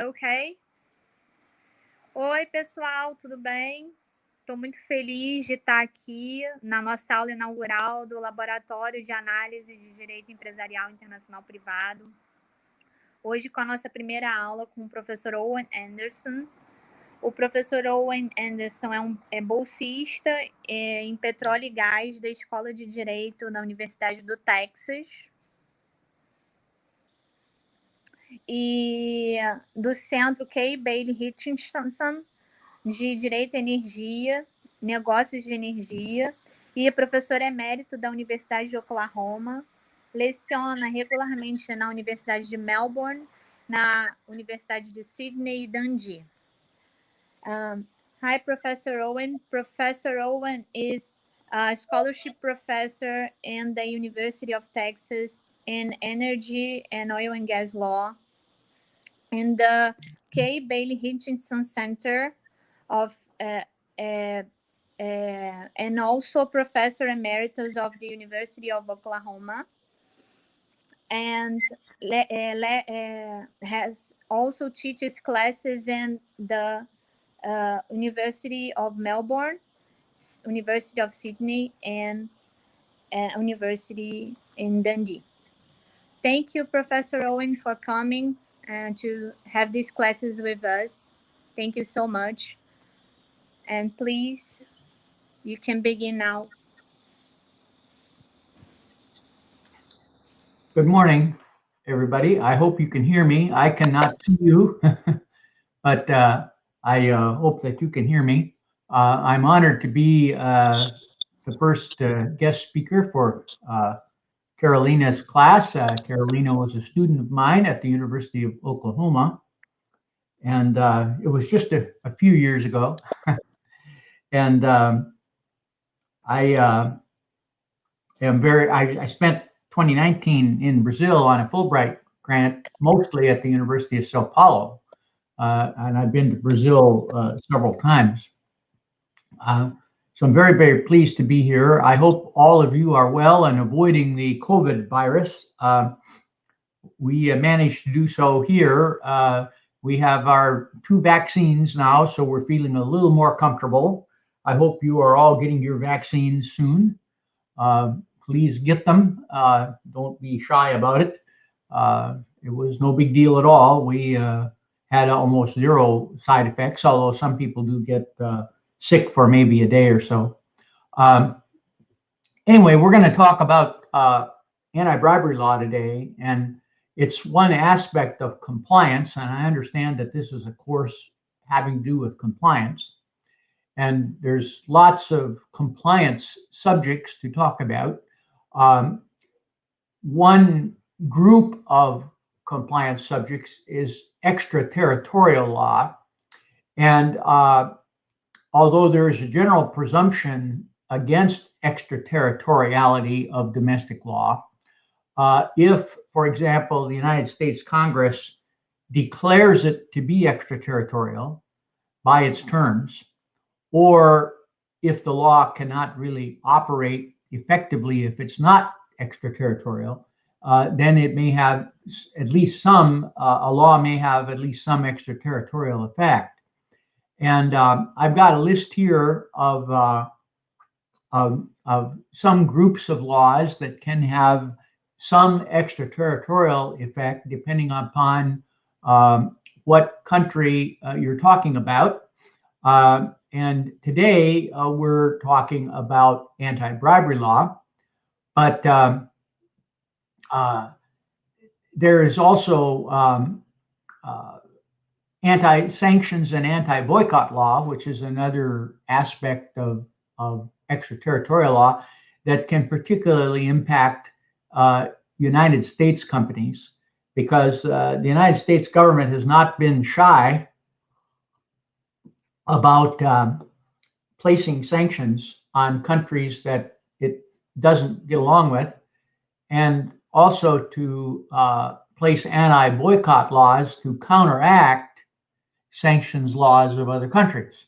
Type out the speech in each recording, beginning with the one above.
Ok. Oi, pessoal, tudo bem? Estou muito feliz de estar aqui na nossa aula inaugural do Laboratório de Análise de Direito Empresarial Internacional Privado. Hoje com a nossa primeira aula com o professor Owen Anderson. O professor Owen Anderson é bolsista em Petróleo e Gás da Escola de Direito da Universidade do Texas e do Centro K. Bailey Hutchinson de Direito à Energia, Negócios de Energia, e é professor emérito da Universidade de Oklahoma. Leciona regularmente na Universidade de Melbourne, na Universidade de Sydney e Dundee. Hi, Professor Owen. Professor Owen is a scholarship professor in the University of Texas in Energy and Oil and Gas Law, in the K. Bailey Hutchinson Center of and also professor emeritus of the University of Oklahoma, and has also teaches classes in the University of Melbourne, University of Sydney, and University in Dundee. Thank you, Professor Owen, for coming and to have these classes with us. Thank you so much. And please, you can begin now. Good morning, everybody. I hope you can hear me. I cannot see you, but I hope that you can hear me. I'm honored to be the first guest speaker for Carolina's class. Carolina was a student of mine at the University of Oklahoma, and it was just a few years ago. And I spent 2019 in Brazil on a Fulbright grant, mostly at the University of Sao Paulo, and I've been to Brazil several times. So I'm very, very pleased to be here. I hope all of you are well and avoiding the COVID virus. We managed to do so here. We have our 2 vaccines now, so we're feeling a little more comfortable. I hope you are all getting your vaccines soon. Please get them. Don't be shy about it. It was no big deal at all. We had almost 0 side effects, although some people do get sick for maybe a day or so. Anyway, we're going to talk about anti-bribery law today, and it's one aspect of compliance, and I understand that this is a course having to do with compliance. And there's lots of compliance subjects to talk about. One group of compliance subjects is extraterritorial law. And although there is a general presumption against extraterritoriality of domestic law, if, for example, the United States Congress declares it to be extraterritorial by its terms, or if the law cannot really operate effectively if it's not extraterritorial, then it may have at least some, a law may have at least some extraterritorial effect. And I've got a list here of some groups of laws that can have some extraterritorial effect depending upon what country you're talking about. And today we're talking about anti-bribery law, but there is also anti-sanctions and anti-boycott law, which is another aspect of extraterritorial law that can particularly impact United States companies, because the United States government has not been shy about placing sanctions on countries that it doesn't get along with, and also to place anti-boycott laws to counteract sanctions laws of other countries.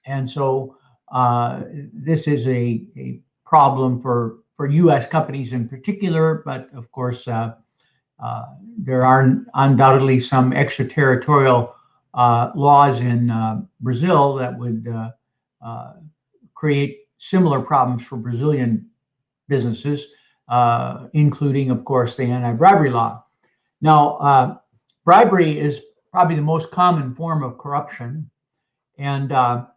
And so this is a problem for U.S. companies in particular, but of course there are undoubtedly some extraterritorial laws in Brazil that would create similar problems for Brazilian businesses, including, of course, the anti-bribery law. Now, bribery is probably the most common form of corruption. And I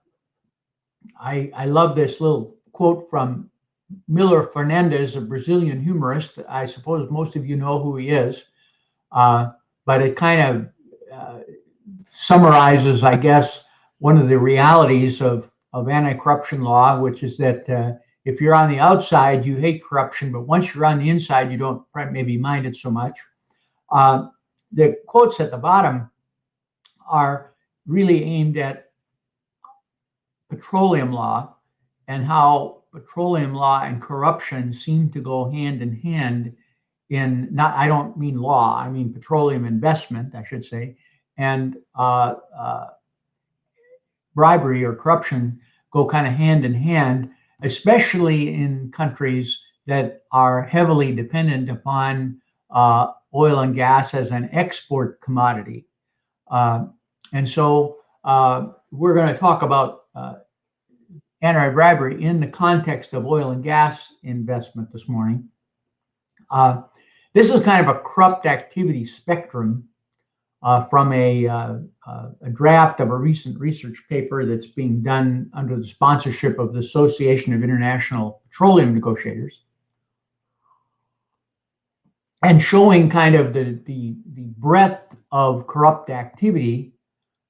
love this little quote from Miller Fernandes, a Brazilian humorist. I suppose most of you know who he is, but it kind of summarizes, I guess, one of the realities of anti-corruption law, which is that if you're on the outside, you hate corruption, but once you're on the inside, you don't maybe mind it so much. The quotes at the bottom are really aimed at petroleum law and how petroleum law and corruption seem to go hand in hand in, not, I don't mean law, I mean petroleum investment, I should say, and bribery or corruption go kind of hand in hand, especially in countries that are heavily dependent upon oil and gas as an export commodity. And so we're going to talk about anti-bribery in the context of oil and gas investment this morning. This is kind of a corrupt activity spectrum from a draft of a recent research paper that's being done under the sponsorship of the Association of International Petroleum Negotiators, and showing kind of the breadth of corrupt activity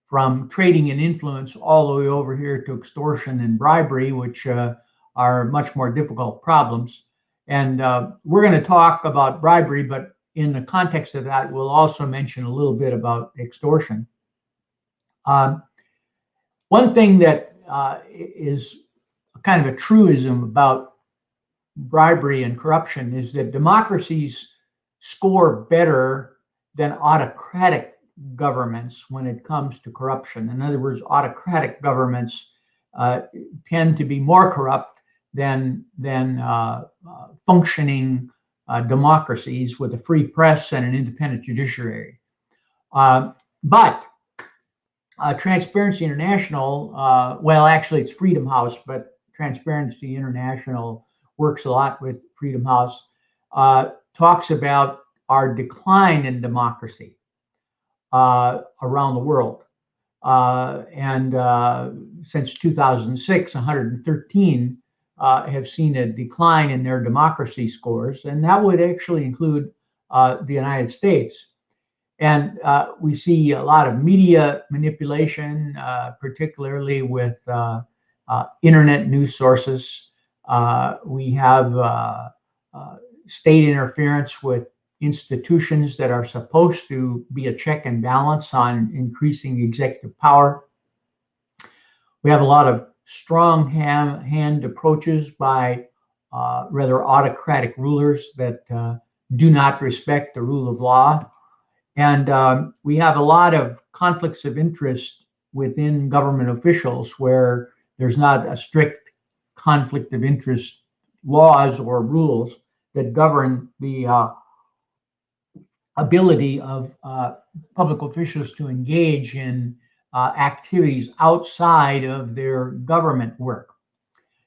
from trading and influence all the way over here to extortion and bribery, which are much more difficult problems. And we're going to talk about bribery, but in the context of that, we'll also mention a little bit about extortion. One thing that is kind of a truism about bribery and corruption is that democracies score better than autocratic governments when it comes to corruption. In other words, autocratic governments tend to be more corrupt than functioning democracies with a free press and an independent judiciary. But Transparency International, well, actually it's Freedom House, but Transparency International works a lot with Freedom House, talks about our decline in democracy around the world. And since 2006, 113 have seen a decline in their democracy scores, and that would actually include the United States. And we see a lot of media manipulation, particularly with internet news sources. We have state interference with institutions that are supposed to be a check and balance on increasing executive power. We have a lot of strong hand approaches by rather autocratic rulers that do not respect the rule of law. And we have a lot of conflicts of interest within government officials where there's not a strict conflict of interest laws or rules that govern the ability of public officials to engage in activities outside of their government work.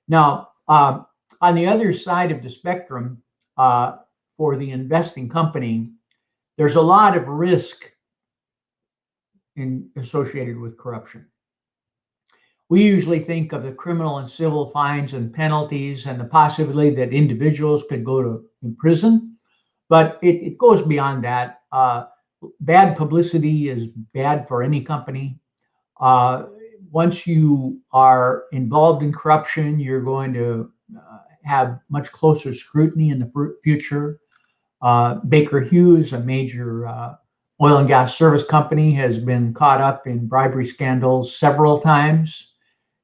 Now, on the other side of the spectrum, for the investing company, there's a lot of risk associated with corruption. We usually think of the criminal and civil fines and penalties and the possibility that individuals could go to prison, but it goes beyond that. Bad publicity is bad for any company. Once you are involved in corruption, you're going to have much closer scrutiny in the future. Baker Hughes, a major oil and gas service company, has been caught up in bribery scandals several times.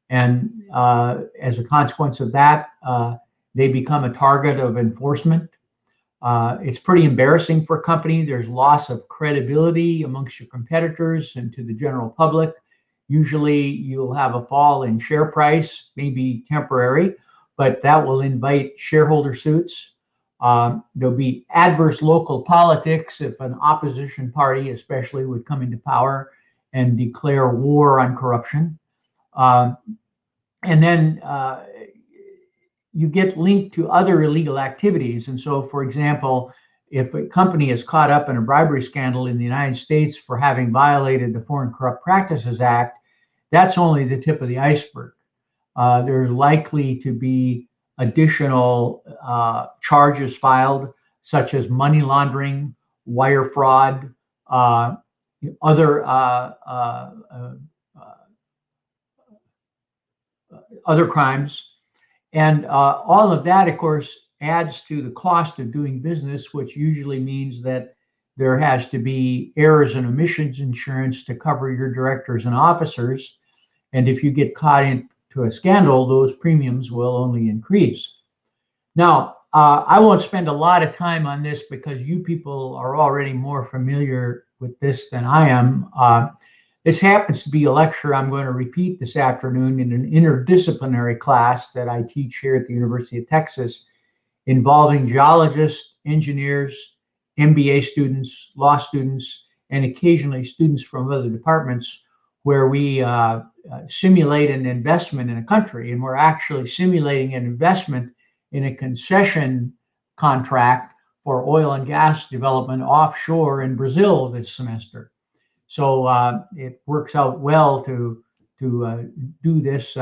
And as a consequence of that, they become a target of enforcement. It's pretty embarrassing for a company. There's loss of credibility amongst your competitors and to the general public. Usually you'll have a fall in share price, maybe temporary, but that will invite shareholder suits. There'll be adverse local politics if an opposition party, especially, would come into power and declare war on corruption. And then you get linked to other illegal activities. And so, for example, if a company is caught up in a bribery scandal in the United States for having violated the Foreign Corrupt Practices Act, that's only the tip of the iceberg. There's likely to be additional charges filed, such as money laundering, wire fraud, other crimes. And all of that, of course, adds to the cost of doing business, which usually means that there has to be errors and omissions insurance to cover your directors and officers. And if you get caught into a scandal, those premiums will only increase. Now, I won't spend a lot of time on this because you people are already more familiar with this than I am. This happens to be a lecture I'm going to repeat this afternoon in an interdisciplinary class that I teach here at the University of Texas, involving geologists, engineers, MBA students, law students, and occasionally students from other departments, where we simulate an investment in a country. And we're actually simulating an investment in a concession contract for oil and gas development offshore in Brazil this semester. So it works out well to do this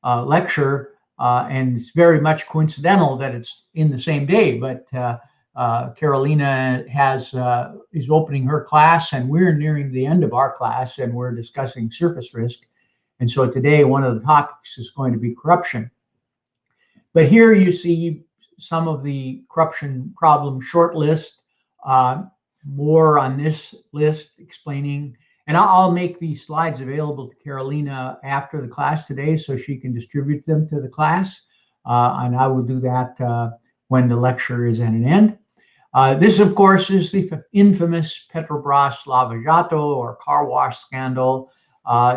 lecture, and it's very much coincidental that it's in the same day. But Carolina is opening her class, and we're nearing the end of our class, and we're discussing surface risk. And so today, one of the topics is going to be corruption. But here you see some of the corruption problem short list. More on this list explaining, and I'll make these slides available to Carolina after the class today so she can distribute them to the class, and I will do that when the lecture is at an end. This, of course, is the infamous Petrobras Lava Jato or car wash scandal.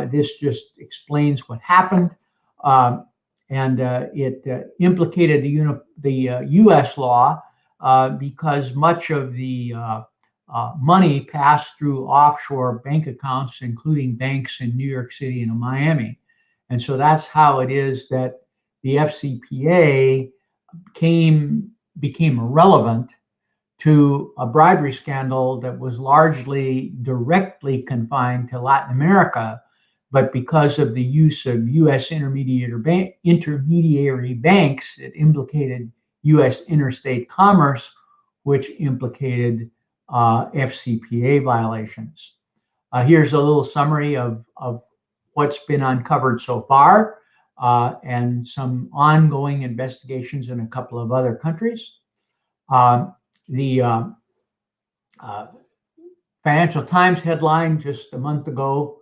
This just explains what happened, and it implicated the U.S. law because much of the money passed through offshore bank accounts, including banks in New York City and Miami. And so that's how it is that the FCPA became irrelevant to a bribery scandal that was largely directly confined to Latin America. But because of the use of U.S. intermediary banks, it implicated U.S. interstate commerce, which implicated FCPA violations. Here's a little summary of what's been uncovered so far, and some ongoing investigations in a couple of other countries. The Financial Times headline just a month ago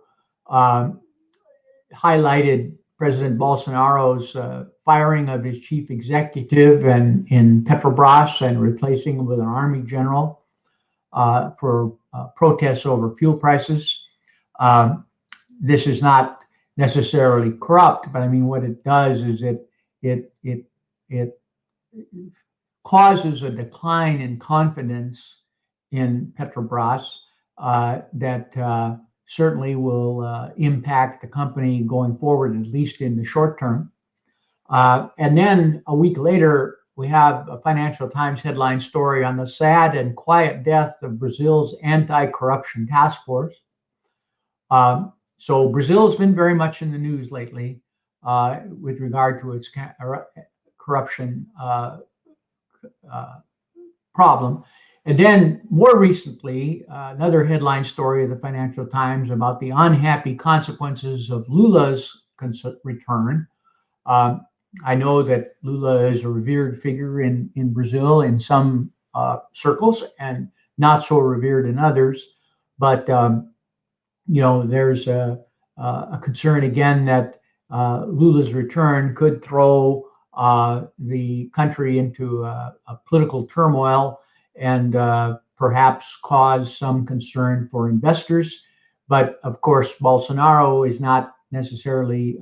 highlighted President Bolsonaro's firing of his chief executive in Petrobras and replacing him with an army general for protests over fuel prices. This is not necessarily corrupt, but I mean, what it does is it causes a decline in confidence in Petrobras that certainly will impact the company going forward, at least in the short term. And then a week later, we have a Financial Times headline story on the sad and quiet death of Brazil's anti-corruption task force. So Brazil has been very much in the news lately with regard to its corruption problem. And then more recently, another headline story of the Financial Times about the unhappy consequences of Lula's return. I know that Lula is a revered figure in Brazil in some circles and not so revered in others. But, there's a concern again that Lula's return could throw the country into a political turmoil and perhaps cause some concern for investors. But of course, Bolsonaro is not necessarily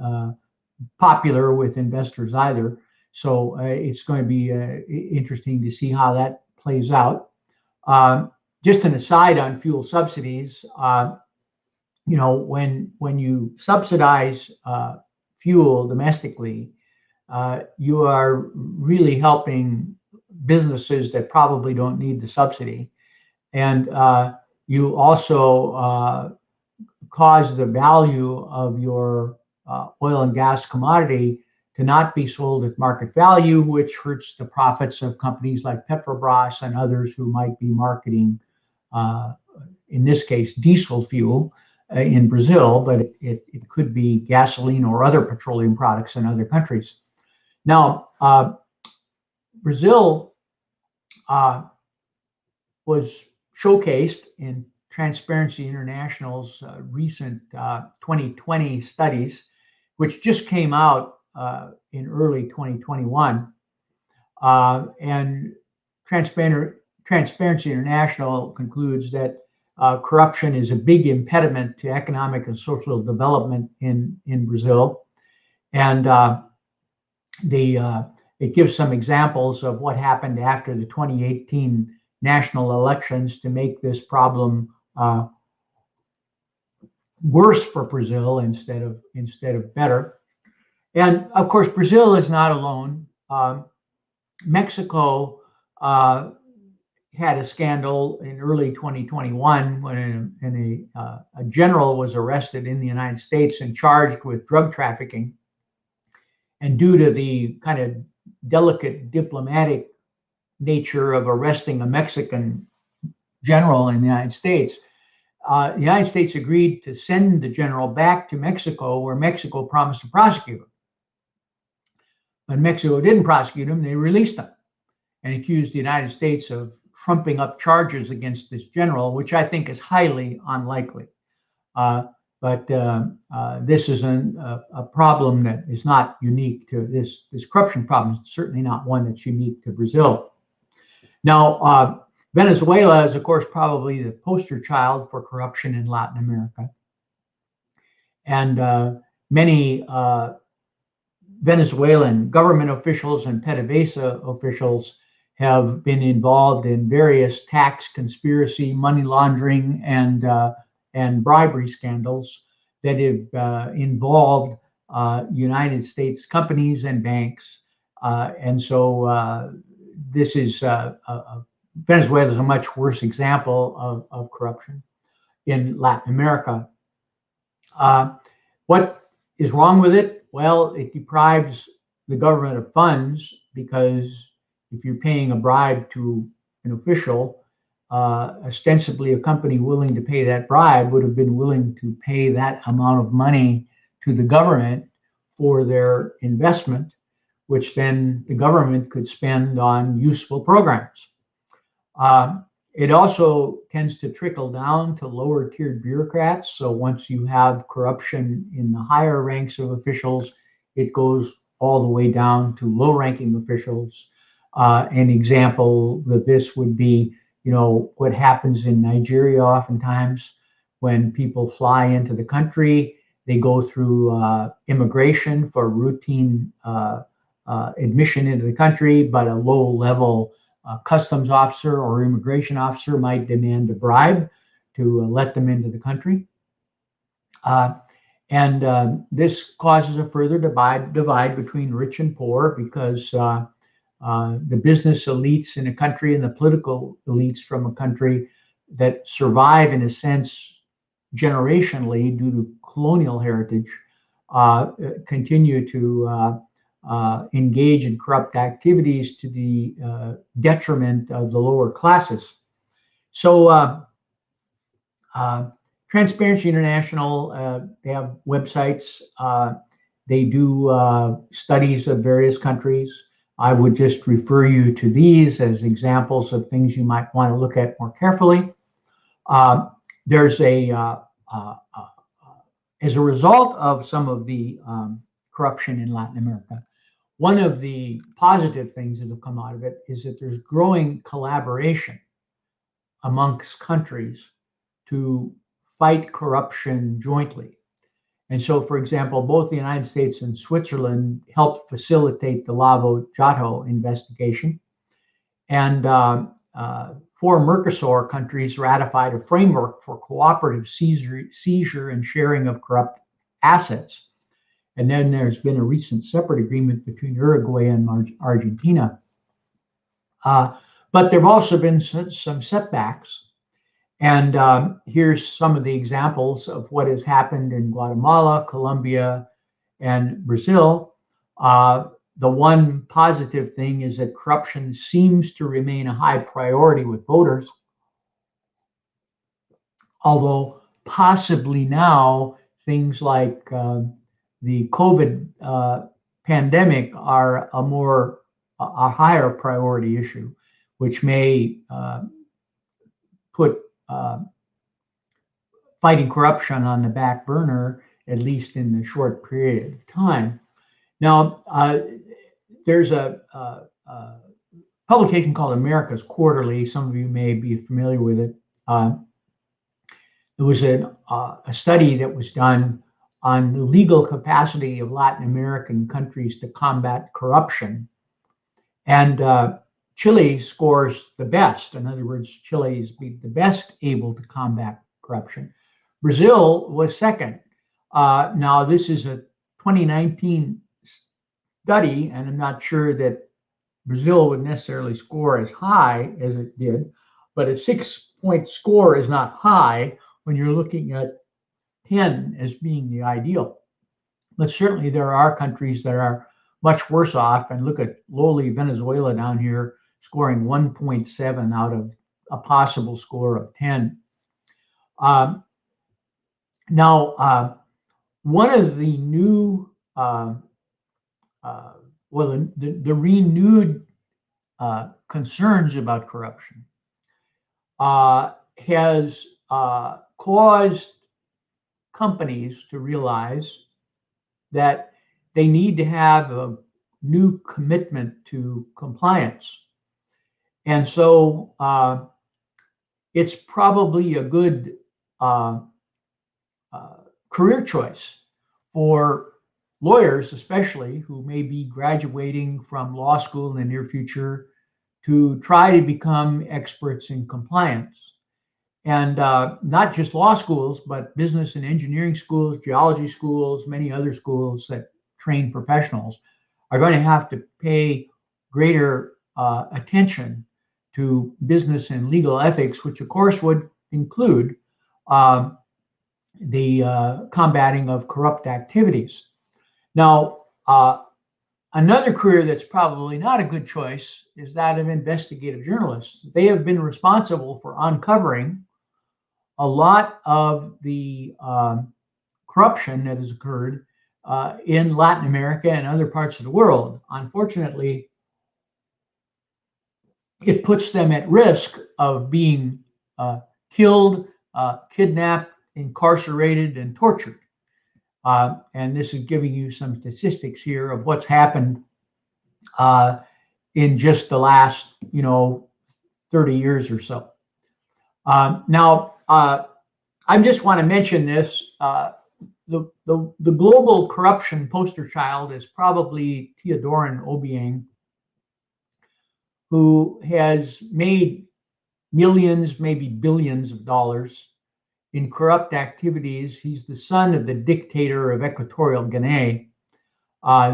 popular with investors either. So it's going to be interesting to see how that plays out. Just an aside on fuel subsidies, when you subsidize fuel domestically, you are really helping businesses that probably don't need the subsidy. And you also cause the value of your oil and gas commodity to not be sold at market value, which hurts the profits of companies like Petrobras and others who might be marketing, in this case, diesel fuel in Brazil, but it could be gasoline or other petroleum products in other countries. Now, Brazil was showcased in Transparency International's recent 2020 studies, which just came out in early 2021. And Transparency International concludes that corruption is a big impediment to economic and social development in Brazil. And it gives some examples of what happened after the 2018 national elections to make this problem worse for Brazil instead of better. And of course, Brazil is not alone. Mexico had a scandal in early 2021 when a general was arrested in the United States and charged with drug trafficking. And due to the kind of delicate diplomatic nature of arresting a Mexican general in the United States, the United States agreed to send the general back to Mexico, where Mexico promised to prosecute him. When Mexico didn't prosecute him, they released him and accused the United States of trumping up charges against this general, which I think is highly unlikely. But this is a problem that is not unique to this corruption problem. It's certainly not one that's unique to Brazil. Now, Venezuela is, of course, probably the poster child for corruption in Latin America. And many Venezuelan government officials and PDVSA officials have been involved in various tax conspiracy, money laundering, and bribery scandals that have involved United States companies and banks. And so this is Venezuela is a much worse example of corruption in Latin America. What is wrong with it? Well, it deprives the government of funds, because if you're paying a bribe to an official, ostensibly a company willing to pay that bribe would have been willing to pay that amount of money to the government for their investment, which then the government could spend on useful programs. It also tends to trickle down to lower tiered bureaucrats. So once you have corruption in the higher ranks of officials, it goes all the way down to low ranking officials. An example of this would be, what happens in Nigeria oftentimes when people fly into the country. They go through immigration for routine admission into the country, but a low-level customs officer or immigration officer might demand a bribe to let them into the country. And this causes a further divide between rich and poor, because the business elites in a country and the political elites from a country that survive, in a sense, generationally due to colonial heritage, continue to engage in corrupt activities to the detriment of the lower classes. So Transparency International, they have websites. They do studies of various countries. I would just refer you to these as examples of things you might want to look at more carefully. There's as a result of some of the corruption in Latin America, one of the positive things that have come out of it is that there's growing collaboration amongst countries to fight corruption jointly. And so, for example, both the United States and Switzerland helped facilitate the Lavo Jato investigation. And 4 Mercosur countries ratified a framework for cooperative seizure and sharing of corrupt assets. And then there's been a recent separate agreement between Uruguay and Argentina. But there have also been some setbacks. And here's some of the examples of what has happened in Guatemala, Colombia, and Brazil. The one positive thing is that corruption seems to remain a high priority with voters, although possibly now things like the COVID pandemic are a higher priority issue, which may put fighting corruption on the back burner, at least in the short period of time. Now, there's a publication called America's Quarterly. Some of you may be familiar with it. There was a study that was done on the legal capacity of Latin American countries to combat corruption. And Chile scores the best. In other words, Chile is the best able to combat corruption. Brazil was second. Now, this is a 2019 study, and I'm not sure that Brazil would necessarily score as high as it did, but a 6-point score is not high when you're looking at 10 as being the ideal. But certainly there are countries that are much worse off, and look at lowly Venezuela down here scoring 1.7 out of a possible score of 10. Now, one of the new the renewed concerns about corruption has caused companies to realize that they need to have a new commitment to compliance. And so it's probably a good career choice for lawyers, especially, who may be graduating from law school in the near future, to try to become experts in compliance. And not just law schools, but business and engineering schools, geology schools, many other schools that train professionals are going to have to pay greater attention to business and legal ethics, which of course would include the combating of corrupt activities. Now, another career that's probably not a good choice is that of investigative journalists. They have been responsible for uncovering a lot of the corruption that has occurred in Latin America and other parts of the world. Unfortunately, it puts them at risk of being killed, kidnapped, incarcerated, and tortured. And this is giving you some statistics here of what's happened in just the last, 30 years or so. Now, I just want to mention this. The global corruption poster child is probably Teodorin Obiang, who has made millions, maybe billions of dollars in corrupt activities. He's the son of the dictator of Equatorial Guinea.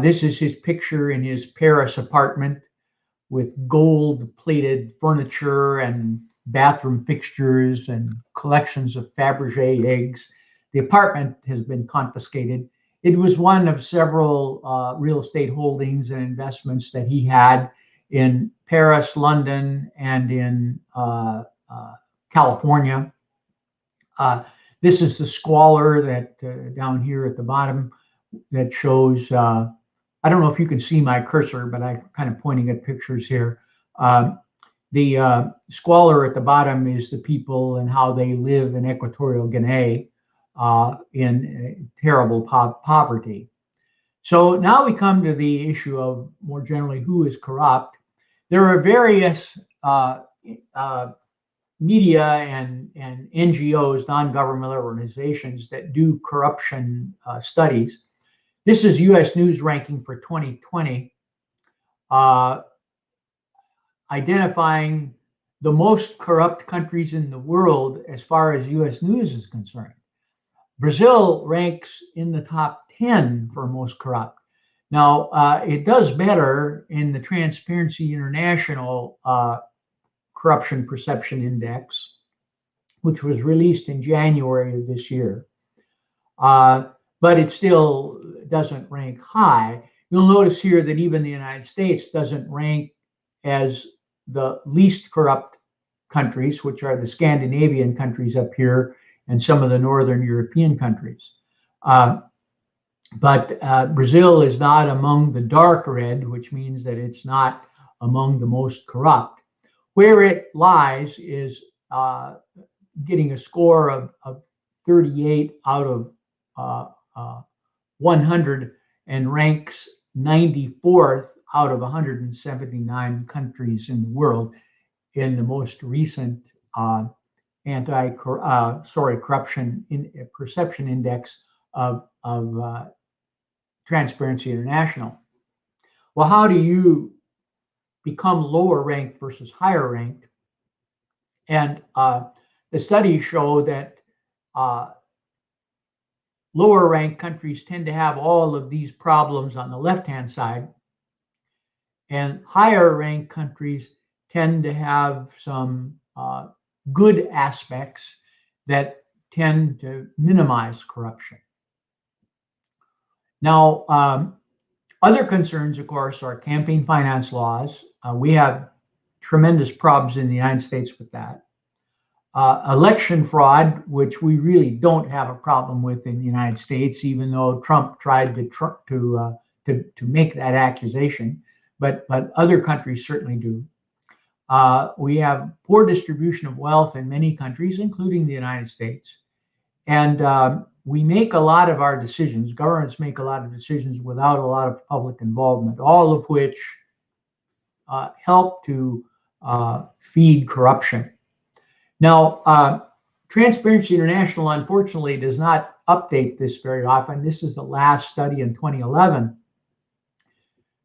This is his picture in his Paris apartment with gold-plated furniture and bathroom fixtures and collections of Fabergé eggs. The apartment has been confiscated. It was one of several real estate holdings and investments that he had in Paris, London, and in California. This is the squalor that down here at the bottom that shows, I don't know if you can see my cursor, but I'm kind of pointing at pictures here. The squalor at the bottom is the people and how they live in Equatorial Guinea in terrible poverty. So now we come to the issue of, more generally, who is corrupt. There are various media and NGOs, non-governmental organizations that do corruption studies. This is U.S. News ranking for 2020, identifying the most corrupt countries in the world as far as U.S. News is concerned. Brazil ranks in the top 10 for most corrupt. Now, it does better in the Transparency International Corruption Perception Index, which was released in January of this year. But it still doesn't rank high. You'll notice here that even the United States doesn't rank as the least corrupt countries, which are the Scandinavian countries up here and some of the Northern European countries. But Brazil is not among the dark red, which means that it's not among the most corrupt. Where it lies is getting a score of 38 out of 100 and ranks 94th out of 179 countries in the world in the most recent corruption perception index of Transparency International. Well, how do you become lower ranked versus higher ranked? And the studies show that lower ranked countries tend to have all of these problems on the left-hand side, and higher ranked countries tend to have some good aspects that tend to minimize corruption. Now, other concerns, of course, are campaign finance laws. We have tremendous problems in the United States with that. Election fraud, which we really don't have a problem with in the United States, even though Trump tried to make that accusation, but other countries certainly do. We have poor distribution of wealth in many countries, including the United States. And we make a lot of our decisions, governments make a lot of decisions without a lot of public involvement, all of which help to feed corruption. Now, Transparency International, unfortunately, does not update this very often. This is the last study in 2011.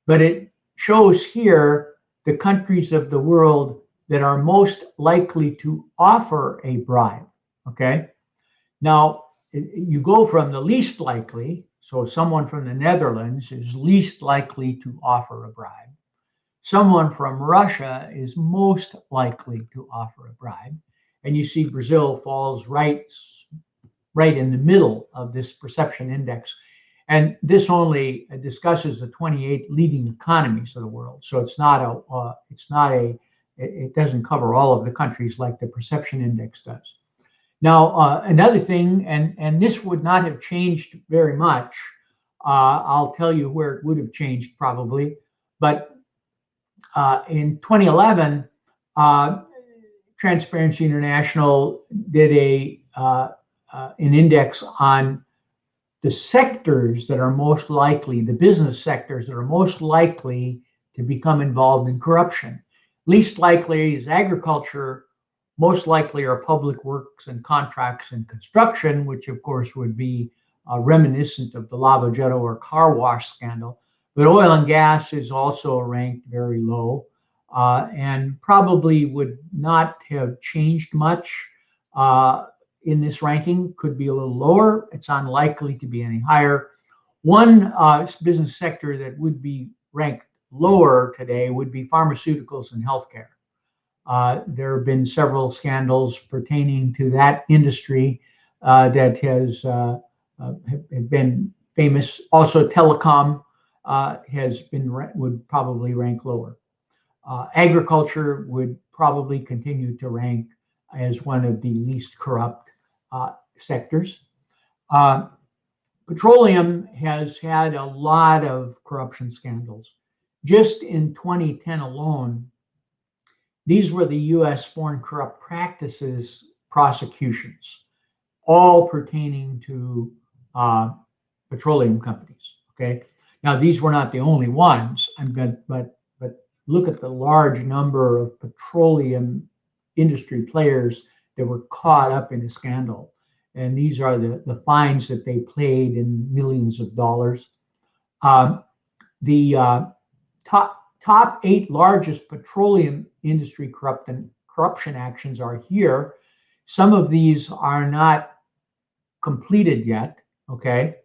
But it shows here the countries of the world that are most likely to offer a bribe, okay? Now, you go from the least likely, so someone from the Netherlands is least likely to offer a bribe. Someone from Russia is most likely to offer a bribe. And you see Brazil falls right in the middle of this perception index. And this only discusses the 28 leading economies of the world. So it doesn't cover all of the countries like the perception index does. Now, another thing, and this would not have changed very much. I'll tell you where it would have changed probably. But in 2011, Transparency International did an index on the sectors that are most likely, the business sectors that are most likely to become involved in corruption. Least likely is agriculture, most likely are public works and contracts and construction, which of course would be reminiscent of the Lavagetto or car wash scandal. But oil and gas is also ranked very low and probably would not have changed much in this ranking, could be a little lower. It's unlikely to be any higher. One business sector that would be ranked lower today would be pharmaceuticals and healthcare. There have been several scandals pertaining to that industry that has been famous. Also, telecom would probably rank lower. Agriculture would probably continue to rank as one of the least corrupt sectors. Petroleum has had a lot of corruption scandals. Just in 2010 alone, these were the U.S. Foreign Corrupt Practices prosecutions, all pertaining to petroleum companies. Okay. Now, these were not the only ones, but look at the large number of petroleum industry players that were caught up in a scandal. And these are the fines that they paid in millions of dollars. The top 8 largest petroleum industry corruption actions are here. Some of these are not completed yet, okay?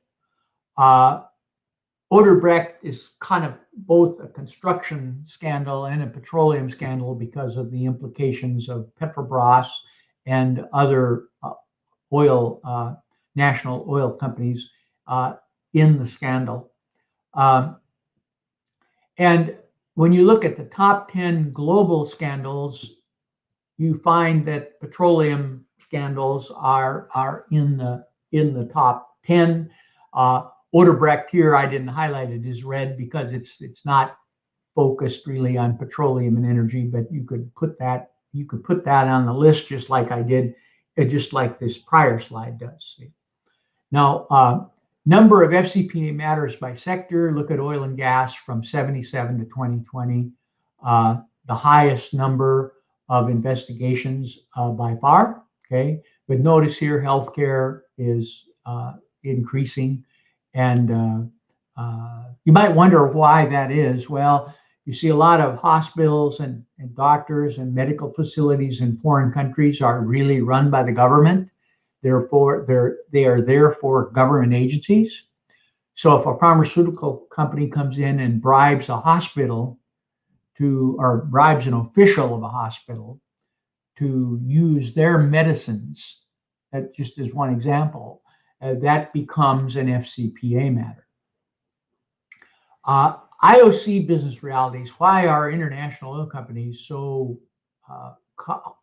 Odebrecht is kind of both a construction scandal and a petroleum scandal because of the implications of Petrobras and other national oil companies in the scandal. And when you look at the top 10 global scandals, you find that petroleum scandals are in the top 10. Odebrecht here, I didn't highlight it, is red because it's not focused really on petroleum and energy, but you could put that on the list just like I did, just like this prior slide does. See? Now, number of FCPA matters by sector. Look at oil and gas from 77 to 2020. The highest number of investigations by far. Okay, but notice here healthcare is increasing, and you might wonder why that is. Well, you see a lot of hospitals and doctors and medical facilities in foreign countries are really run by the government. Therefore, they are there for government agencies. So if a pharmaceutical company comes in and bribes a hospital or bribes an official of a hospital to use their medicines, that just as one example, that becomes an FCPA matter. IOC Business Realities. Why are international oil companies so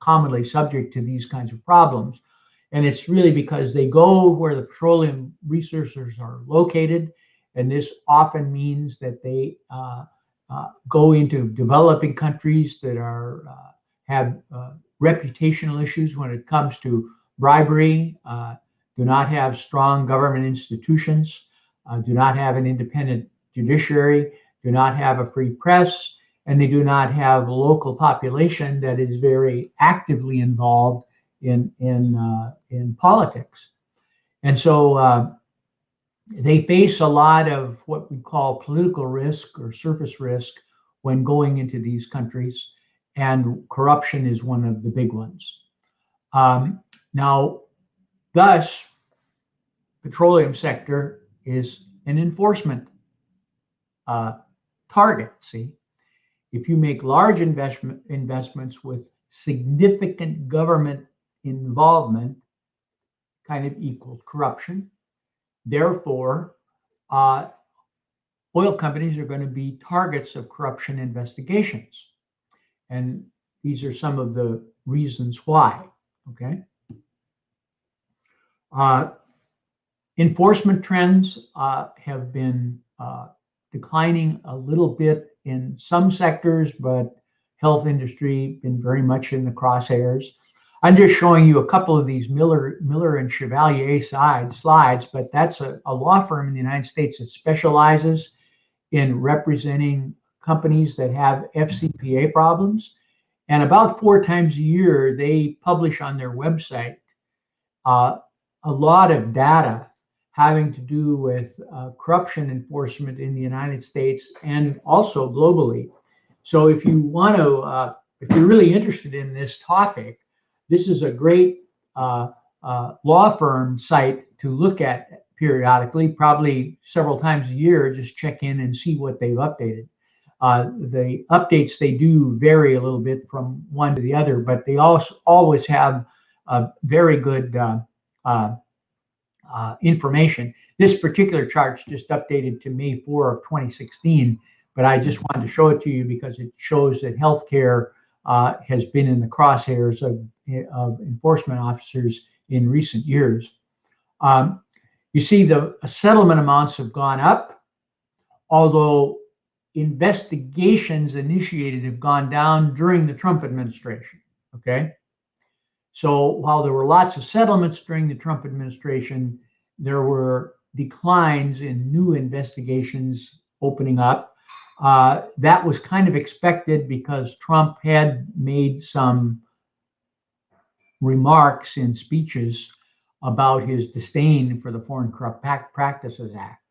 commonly subject to these kinds of problems? And it's really because they go where the petroleum resources are located, and this often means that they go into developing countries that have reputational issues when it comes to bribery, do not have strong government institutions, do not have an independent judiciary, do not have a free press, and they do not have a local population that is very actively involved in politics. And so they face a lot of what we call political risk or surface risk when going into these countries, and corruption is one of the big ones. Now, thus, petroleum sector is an enforcement target. See, if you make large investments with significant government involvement, kind of equals corruption. Therefore, oil companies are going to be targets of corruption investigations. And these are some of the reasons why, okay? Enforcement trends have been declining a little bit in some sectors, but health industry been very much in the crosshairs. I'm just showing you a couple of these Miller and Chevalier slides, but that's a law firm in the United States that specializes in representing companies that have FCPA problems. And about 4 times a year, they publish on their website a lot of data having to do with corruption enforcement in the United States and also globally. So if you want to, if you're really interested in this topic, this is a great law firm site to look at periodically, probably several times a year. Just check in and see what they've updated. The updates they do vary a little bit from one to the other, but they also always have very good information. This particular chart's just updated to May 4 of 2016, but I just wanted to show it to you because it shows that healthcare has been in the crosshairs of enforcement officers in recent years. You see the settlement amounts have gone up, although investigations initiated have gone down during the Trump administration, okay? So while there were lots of settlements during the Trump administration, there were declines in new investigations opening up. That was kind of expected because Trump had made some remarks in speeches about his disdain for the Foreign Corrupt Practices Act.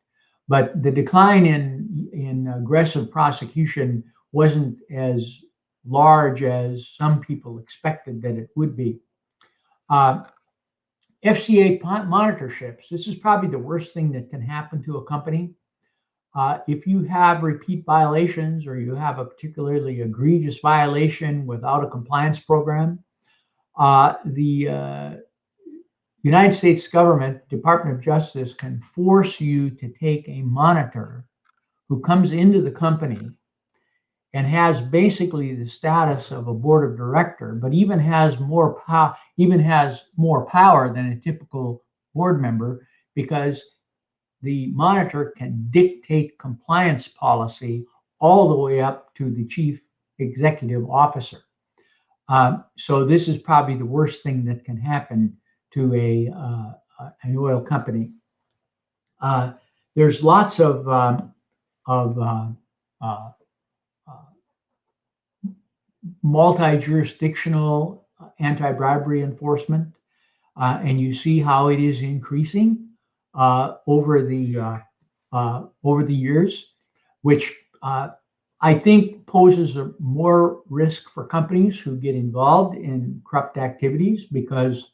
But the decline in aggressive prosecution wasn't as large as some people expected that it would be. FCA monitorships. This is probably the worst thing that can happen to a company. If you have repeat violations or you have a particularly egregious violation without a compliance program, the United States government, Department of Justice, can force you to take a monitor who comes into the company and has basically the status of a board of director, but even has more power than a typical board member, because the monitor can dictate compliance policy all the way up to the chief executive officer. So this is probably the worst thing that can happen to an oil company. There's lots of multi-jurisdictional anti-bribery enforcement, and you see how it is increasing over the years, which I think poses a more risk for companies who get involved in corrupt activities, because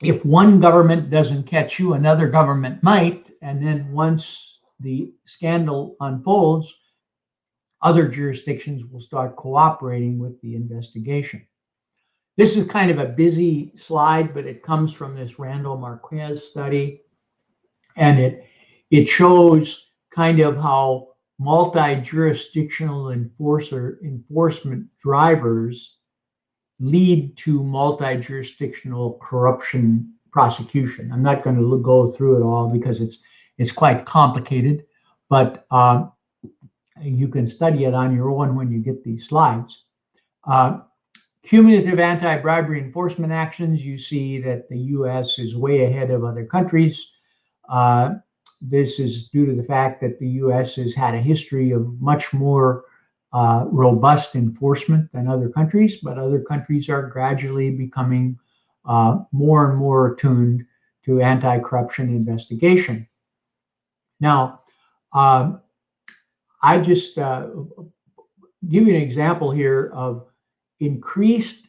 if one government doesn't catch you, another government might, and then once the scandal unfolds, other jurisdictions will start cooperating with the investigation. This is kind of a busy slide, but it comes from this Randall Marquez study, and it shows kind of how multi-jurisdictional enforcement drivers lead to multi-jurisdictional corruption prosecution. I'm not going to go through it all because it's quite complicated, but you can study it on your own when you get these slides. Cumulative anti-bribery enforcement actions, you see that the U.S. is way ahead of other countries. This is due to the fact that the U.S. has had a history of much more robust enforcement than other countries, but other countries are gradually becoming more and more attuned to anti-corruption investigation. Now, I just give you an example here of increased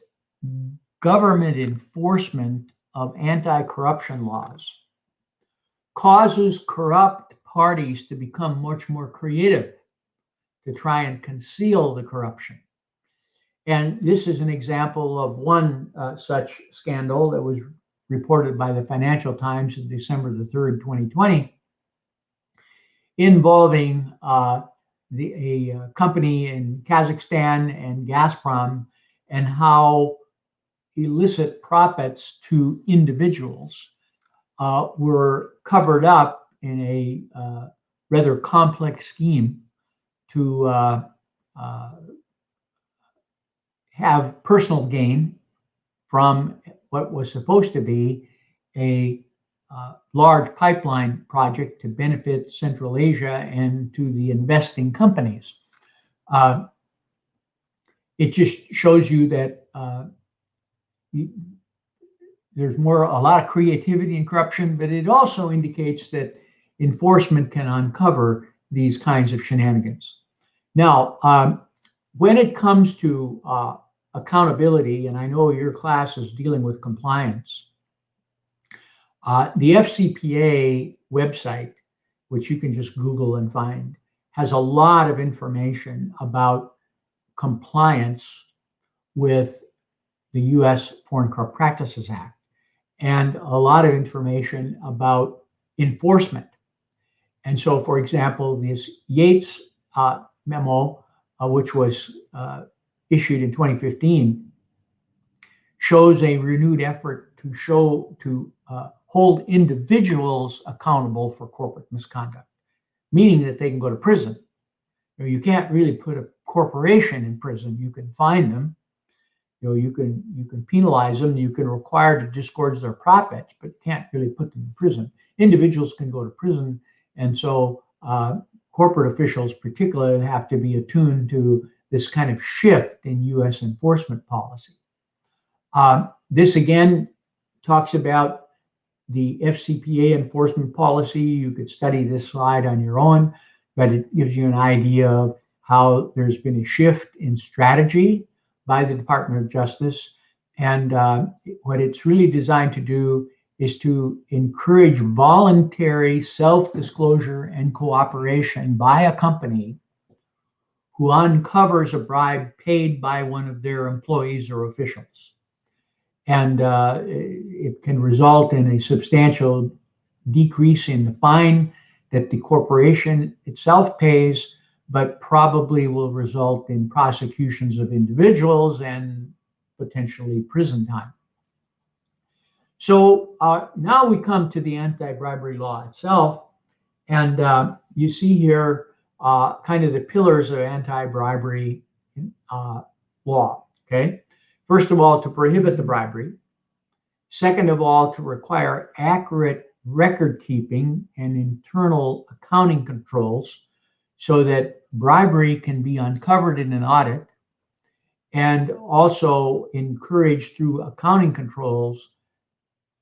government enforcement of anti-corruption laws causes corrupt parties to become much more creative to try and conceal the corruption. And this is an example of one such scandal that was reported by the Financial Times on December the 3rd, 2020, involving a company in Kazakhstan and Gazprom, and how illicit profits to individuals were covered up in a rather complex scheme to have personal gain from what was supposed to be a large pipeline project to benefit Central Asia and to the investing companies. It just shows you that there's a lot of creativity in corruption, but it also indicates that enforcement can uncover these kinds of shenanigans. Now, when it comes to accountability, and I know your class is dealing with compliance, the FCPA website, which you can just Google and find, has a lot of information about compliance with the U.S. Foreign Corrupt Practices Act, and a lot of information about enforcement. And so, for example, this Yates memo, which was issued in 2015, shows a renewed effort to hold individuals accountable for corporate misconduct, meaning that they can go to prison. You can't really put a corporation in prison. You can fine them. You can penalize them. You can require to disgorge their profits, but can't really put them in prison. Individuals can go to prison, and so corporate officials particularly have to be attuned to this kind of shift in U.S. enforcement policy. This again talks about the FCPA enforcement policy. You could study this slide on your own, but it gives you an idea of how there's been a shift in strategy by the Department of Justice. And what it's really designed to do is to encourage voluntary self-disclosure and cooperation by a company who uncovers a bribe paid by one of their employees or officials. And it can result in a substantial decrease in the fine that the corporation itself pays, but probably will result in prosecutions of individuals and potentially prison time. So now we come to the anti-bribery law itself, and you see here kind of the pillars of anti-bribery law, okay? First of all, to prohibit the bribery. Second of all, to require accurate record keeping and internal accounting controls so that bribery can be uncovered in an audit, and also encourage through accounting controls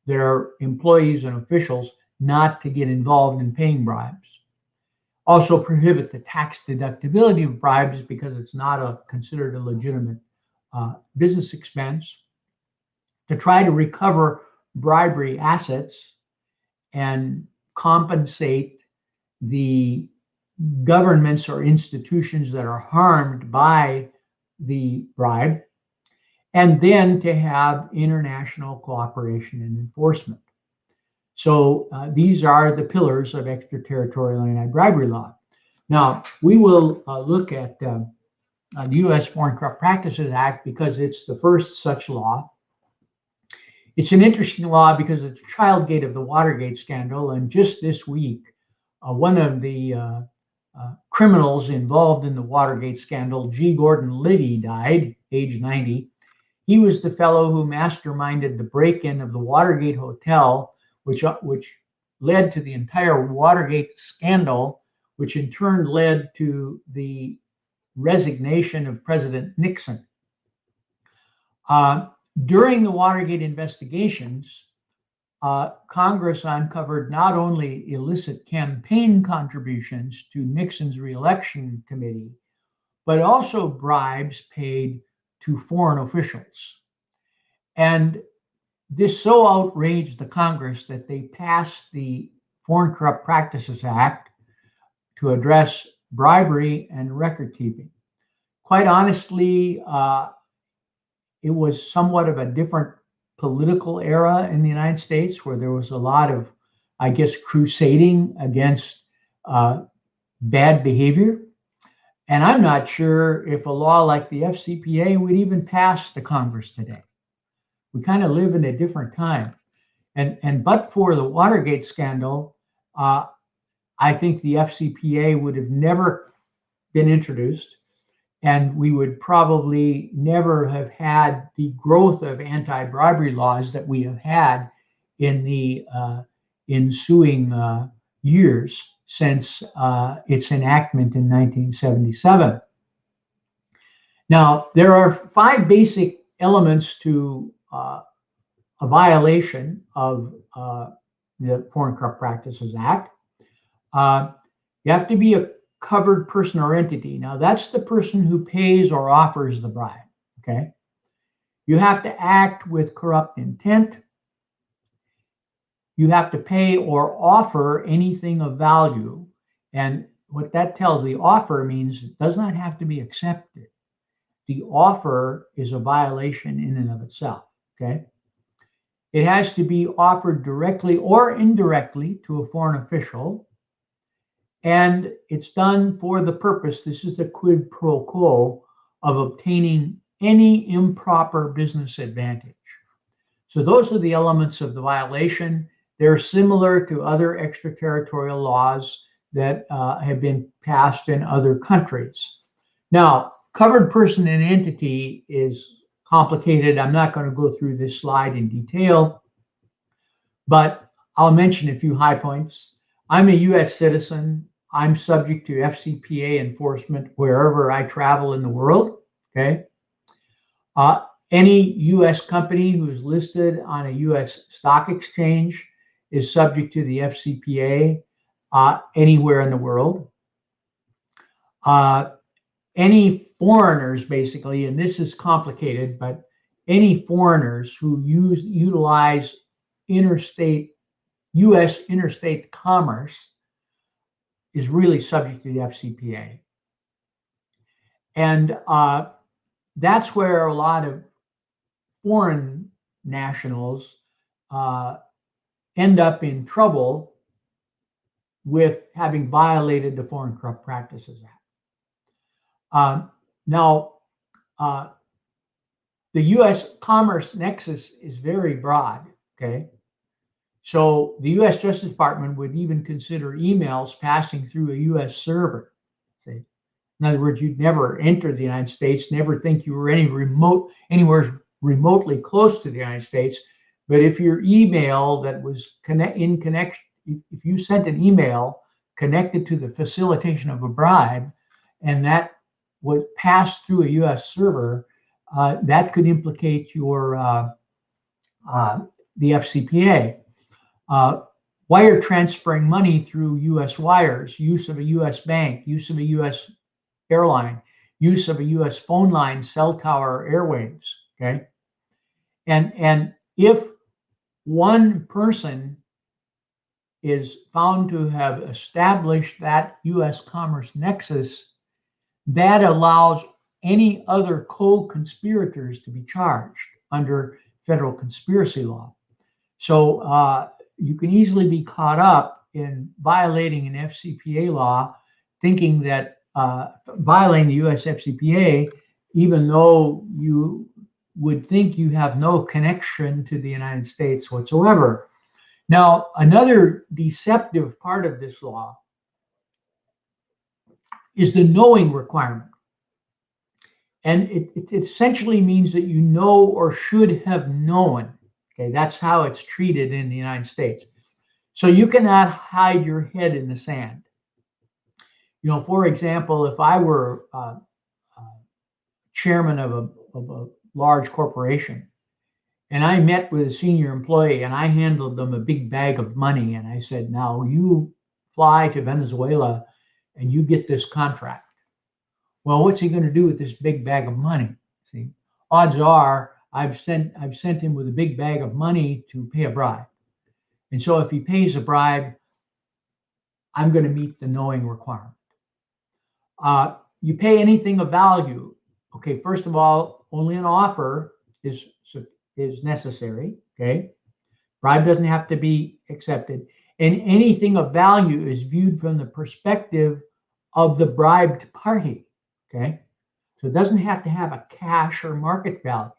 their employees and officials not to get involved in paying bribes. Also prohibit the tax deductibility of bribes because it's not considered a legitimate business expense. To try to recover bribery assets and compensate the governments or institutions that are harmed by the bribe, and then to have international cooperation and enforcement. So these are the pillars of extraterritorial anti-bribery law. Now, we will look at the U.S. Foreign Corrupt Practices Act because it's the first such law. It's an interesting law because it's a childgate of the Watergate scandal, and just this week, one of the criminals involved in the Watergate scandal, G. Gordon Liddy, died, age 90. He was the fellow who masterminded the break-in of the Watergate Hotel, which led to the entire Watergate scandal, which in turn led to the resignation of President Nixon. During the Watergate investigations, Congress uncovered not only illicit campaign contributions to Nixon's reelection committee, but also bribes paid to foreign officials. And this so outraged the Congress that they passed the Foreign Corrupt Practices Act to address bribery and record keeping. Quite honestly, it was somewhat of a different political era in the United States where there was a lot of, I guess, crusading against bad behavior. And I'm not sure if a law like the FCPA would even pass the Congress today. We kind of live in a different time. And but for the Watergate scandal, I think the FCPA would have never been introduced, and we would probably never have had the growth of anti-bribery laws that we have had in the ensuing years since its enactment in 1977. Now, there are 5 basic elements to a violation of the Foreign Corrupt Practices Act. You have to be a covered person or entity. Now, that's the person who pays or offers the bribe, okay? You have to act with corrupt intent. You have to pay or offer anything of value. And what that tells, the offer means it does not have to be accepted. The offer is a violation in and of itself, okay? It has to be offered directly or indirectly to a foreign official. And it's done for the purpose, this is a quid pro quo, of obtaining any improper business advantage. So those are the elements of the violation. They're similar to other extraterritorial laws that have been passed in other countries. Now, covered person and entity is complicated. I'm not going to go through this slide in detail, but I'll mention a few high points. I'm a U.S. citizen. I'm subject to FCPA enforcement wherever I travel in the world, okay? Any U.S. company who is listed on a U.S. stock exchange is subject to the FCPA anywhere in the world. Any foreigners, basically, and this is complicated, but any foreigners who utilize U.S. interstate commerce is really subject to the FCPA. And that's where a lot of foreign nationals end up in trouble with having violated the Foreign Corrupt Practices Act. Now, the U.S. commerce nexus is very broad, okay? So the U.S. Justice Department would even consider emails passing through a U.S. server. See? In other words, you'd never enter the United States, never think you were anywhere remotely close to the United States. But if your email that was if you sent an email connected to the facilitation of a bribe, and that would pass through a U.S. server, that could implicate your the FCPA. Wire transferring money through U.S. wires, use of a U.S. bank, use of a U.S. airline, use of a U.S. phone line, cell tower, airwaves. Okay, and if one person is found to have established that U.S. commerce nexus, that allows any other co-conspirators to be charged under federal conspiracy law. So you can easily be caught up in violating an FCPA law, thinking that violating the U.S. FCPA, even though you would think you have no connection to the United States whatsoever. Now, another deceptive part of this law is the knowing requirement. And it essentially means that you know or should have known. Okay, that's how it's treated in the United States. So you cannot hide your head in the sand. You know, for example, if I were chairman of a large corporation, and I met with a senior employee and I handled them a big bag of money, and I said, now you fly to Venezuela and you get this contract. Well, what's he going to do with this big bag of money? See, odds are I've sent him with a big bag of money to pay a bribe. And so if he pays a bribe, I'm going to meet the knowing requirement. You pay anything of value. Okay, first of all, only an offer is necessary. Okay, bribe doesn't have to be accepted, and anything of value is viewed from the perspective of the bribed party. Okay, so it doesn't have to have a cash or market value.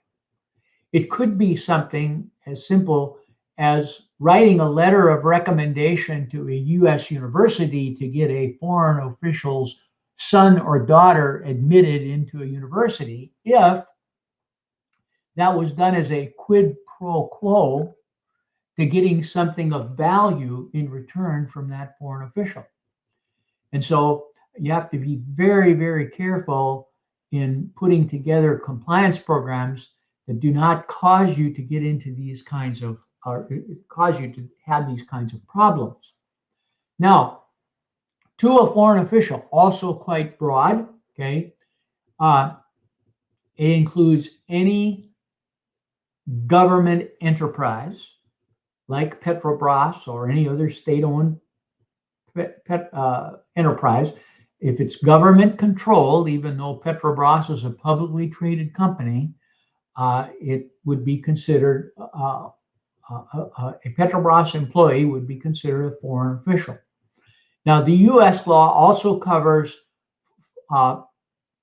It could be something as simple as writing a letter of recommendation to a U.S. university to get a foreign official's son or daughter admitted into a university, if that was done as a quid pro quo to getting something of value in return from that foreign official. And so you have to be very, very careful in putting together compliance programs that do not cause you to get into these kinds of, or cause you to have these kinds of problems. Now, to a foreign official, also quite broad, okay? It includes any government enterprise like Petrobras or any other state-owned enterprise. If it's government controlled, even though Petrobras is a publicly traded company, it would be considered, a Petrobras employee would be considered a foreign official. Now, the U.S. law also covers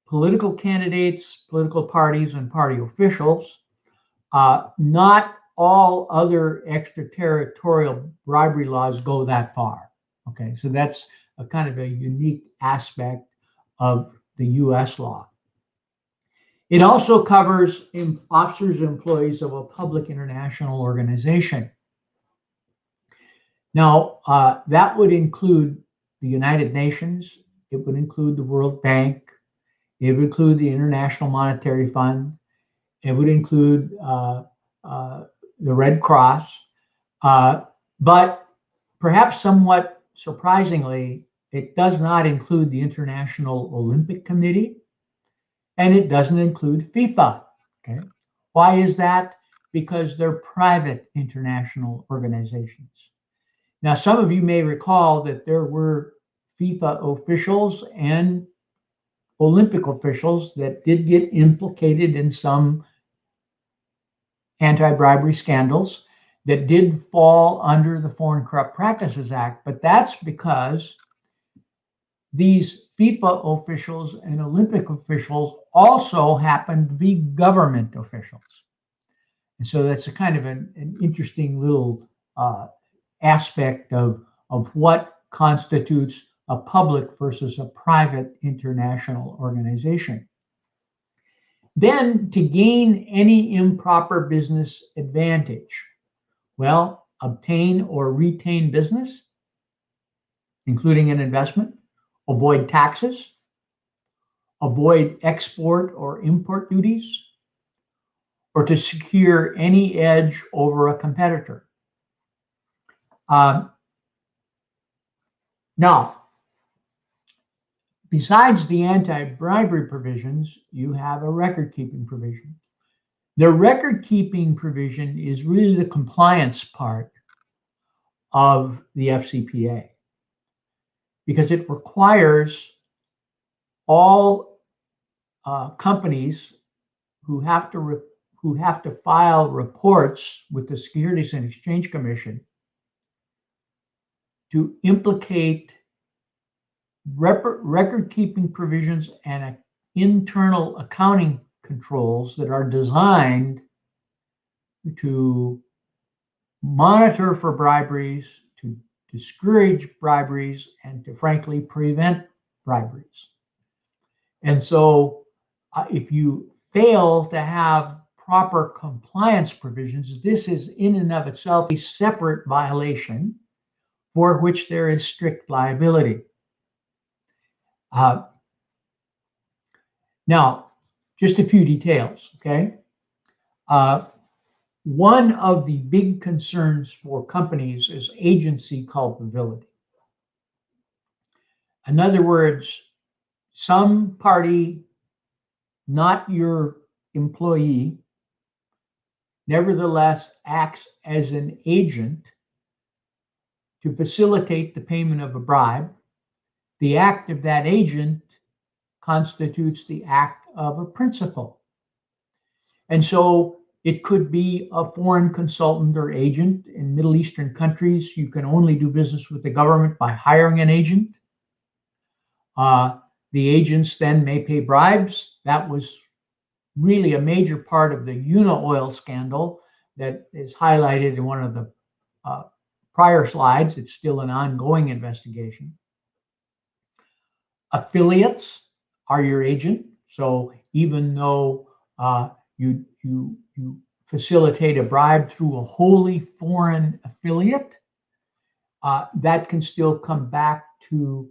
political candidates, political parties, and party officials. Not all other extraterritorial bribery laws go that far. Okay, so that's a kind of a unique aspect of the U.S. law. It also covers officers and employees of a public international organization. Now, that would include the United Nations. It would include the World Bank. It would include the International Monetary Fund. It would include the Red Cross, but perhaps somewhat surprisingly, it does not include the International Olympic Committee, and it doesn't include FIFA. Okay, why is that? Because they're private international organizations. Now, some of you may recall that there were FIFA officials and Olympic officials that did get implicated in some anti-bribery scandals that did fall under the Foreign Corrupt Practices Act, but that's because these FIFA officials and Olympic officials also happen to be government officials. And so that's a kind of an interesting little aspect of what constitutes a public versus a private international organization. Then, to gain any improper business advantage, well, obtain or retain business, including an investment, avoid taxes, avoid export or import duties, or to secure any edge over a competitor. Now, besides the anti-bribery provisions, you have a record-keeping provision. The record-keeping provision is really the compliance part of the FCPA because it requires all companies who have to file reports with the Securities and Exchange Commission to implicate record-keeping provisions and internal accounting controls that are designed to monitor for briberies, to discourage briberies, and to frankly prevent briberies. And so if you fail to have proper compliance provisions, this is in and of itself a separate violation for which there is strict liability. Now, just a few details, okay? One of the big concerns for companies is agency culpability. In other words, some party, not your employee, nevertheless acts as an agent to facilitate the payment of a bribe. The act of that agent constitutes the act of a principal. And so it could be a foreign consultant or agent. In Middle Eastern countries, you can only do business with the government by hiring an agent. The agents then may pay bribes. That was really a major part of the Unaoil scandal that is highlighted in one of the prior slides. It's still an ongoing investigation. Affiliates are your agent. So even though you facilitate a bribe through a wholly foreign affiliate, that can still come back to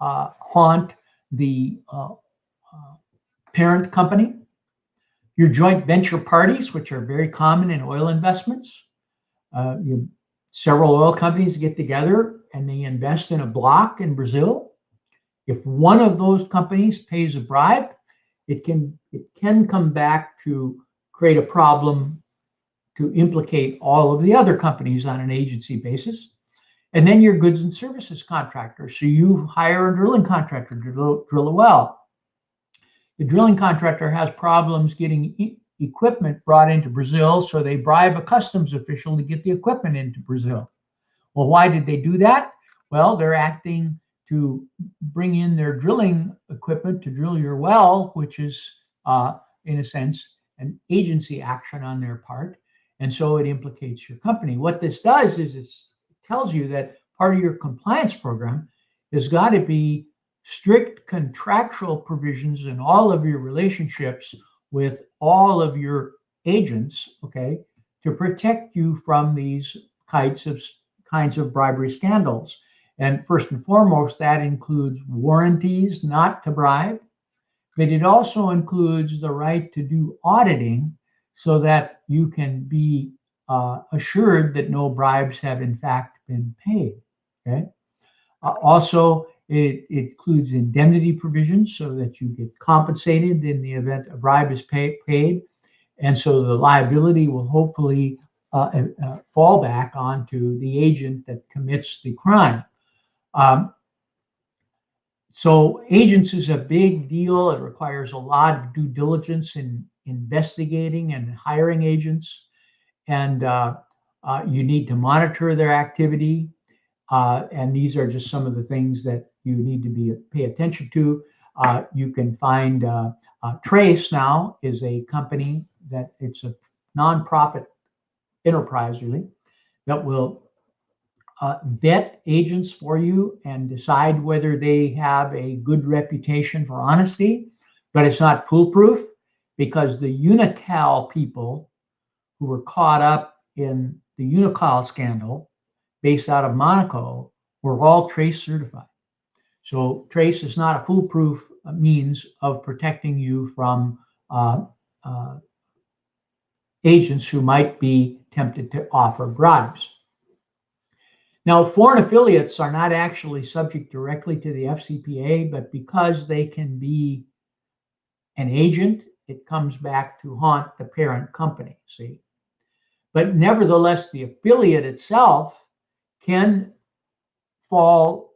haunt the parent company. Your joint venture parties, which are very common in oil investments. Several oil companies get together and they invest in a block in Brazil. If one of those companies pays a bribe, it can come back to create a problem to implicate all of the other companies on an agency basis. And then your goods and services contractor. So you hire a drilling contractor to drill a well. The drilling contractor has problems getting equipment brought into Brazil, so they bribe a customs official to get the equipment into Brazil. Well, why did they do that? Well, they're acting to bring in their drilling equipment to drill your well, which is, in a sense, an agency action on their part. And so it implicates your company. What this does is it tells you that part of your compliance program has got to be strict contractual provisions in all of your relationships with all of your agents, okay, to protect you from these kinds of bribery scandals. And first and foremost, that includes warranties not to bribe, but it also includes the right to do auditing so that you can be assured that no bribes have in fact been paid. Okay. Also, it includes indemnity provisions so that you get compensated in the event a bribe is paid. And so the liability will hopefully fall back onto the agent that commits the crime. So agents is a big deal. It requires a lot of due diligence in investigating and hiring agents. And you need to monitor their activity. And these are just some of the things that you need to pay attention to. You can find Trace now is a company that it's a nonprofit enterprise really that will vet agents for you and decide whether they have a good reputation for honesty, but it's not foolproof because the Unical people who were caught up in the Unical scandal based out of Monaco were all Trace certified. So Trace is not a foolproof means of protecting you from agents who might be tempted to offer bribes. Now, foreign affiliates are not actually subject directly to the FCPA, but because they can be an agent, it comes back to haunt the parent company, see? But nevertheless, the affiliate itself can fall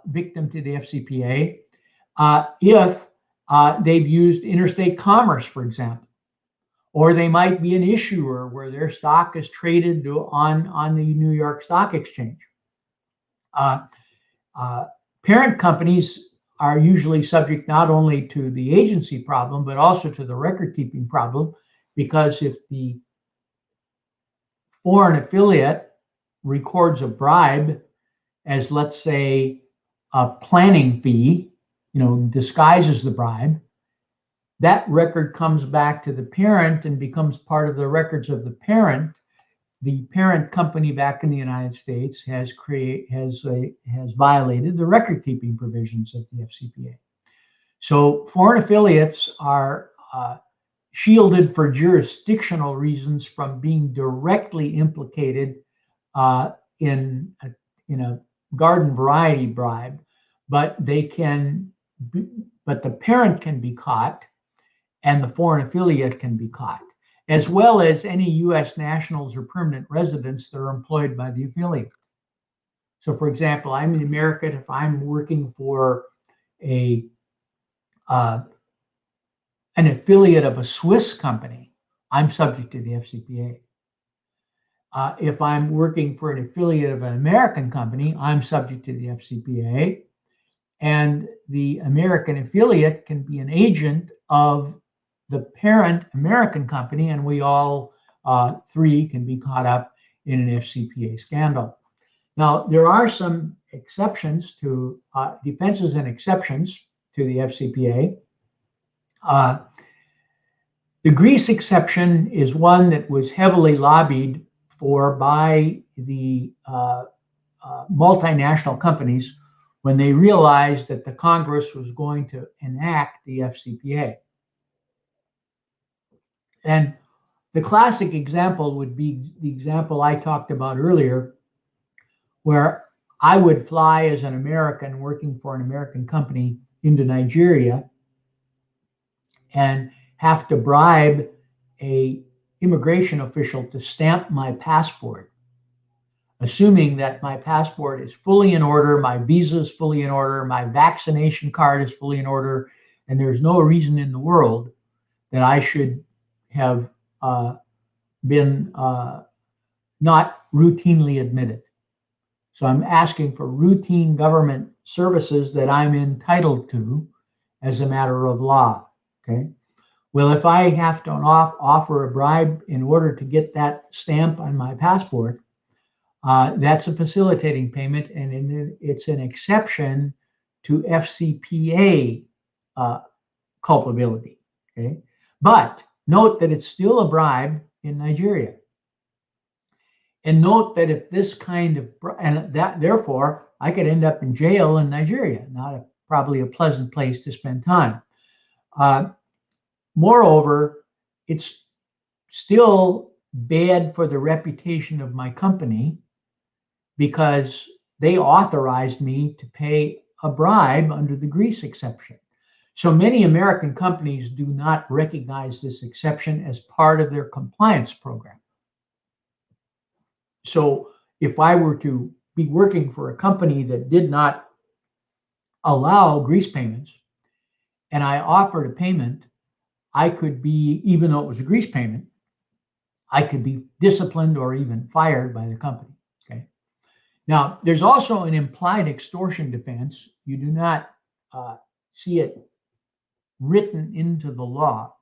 victim to the FCPA if they've used interstate commerce, for example. Or they might be an issuer where their stock is traded on the New York Stock Exchange. Parent companies are usually subject not only to the agency problem, but also to the record keeping problem, because if the foreign affiliate records a bribe as, let's say, a planning fee, disguises the bribe, that record comes back to the parent and becomes part of the records of the parent. The parent company back in the United States has violated the record keeping provisions of the FCPA. So foreign affiliates are shielded for jurisdictional reasons from being directly implicated in a garden variety bribe, but the parent can be caught and the foreign affiliate can be caught, as well as any U.S. nationals or permanent residents that are employed by the affiliate. So, for example, I'm in America. If I'm working for an affiliate of a Swiss company, I'm subject to the FCPA. If I'm working for an affiliate of an American company, I'm subject to the FCPA. And the American affiliate can be an agent of the parent American company, and we all three can be caught up in an FCPA scandal. Now, there are some exceptions to defenses and exceptions to the FCPA. The Greece exception is one that was heavily lobbied for by the multinational companies when they realized that the Congress was going to enact the FCPA. And the classic example would be the example I talked about earlier, where I would fly as an American working for an American company into Nigeria and have to bribe an immigration official to stamp my passport, assuming that my passport is fully in order, my visa is fully in order, my vaccination card is fully in order, and there's no reason in the world that I should have been not routinely admitted. So I'm asking for routine government services that I'm entitled to as a matter of law, okay? Well, if I have to offer a bribe in order to get that stamp on my passport, that's a facilitating payment, and it's an exception to FCPA culpability, okay? But note that it's still a bribe in Nigeria. And note that if this kind of, and that therefore I could end up in jail in Nigeria, probably a pleasant place to spend time. Moreover, it's still bad for the reputation of my company because they authorized me to pay a bribe under the grease exception. So many American companies do not recognize this exception as part of their compliance program. So if I were to be working for a company that did not allow grease payments and I offered a payment, I could be, even though it was a grease payment, I could be disciplined or even fired by the company. Okay. Now, there's also an implied extortion defense. You do not see it written into the law,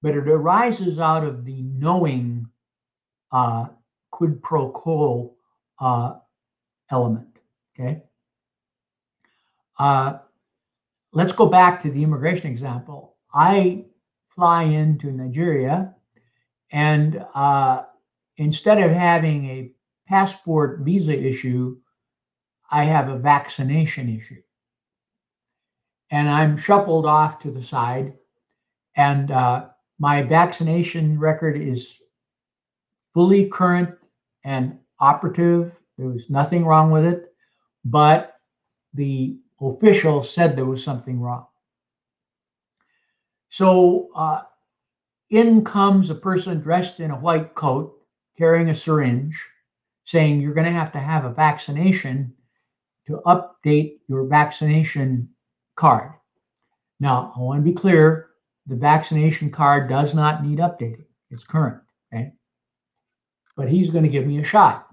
but it arises out of the knowing quid pro quo element. Okay. Let's go back to the immigration example. I fly into Nigeria, and instead of having a passport visa issue, I have a vaccination issue. And I'm shuffled off to the side, and my vaccination record is fully current and operative. There was nothing wrong with it, but the official said there was something wrong. So in comes a person dressed in a white coat, carrying a syringe, saying you're going to have a vaccination to update your vaccination card. Now, I want to be clear, the vaccination card does not need updating. It's current, okay? But he's going to give me a shot.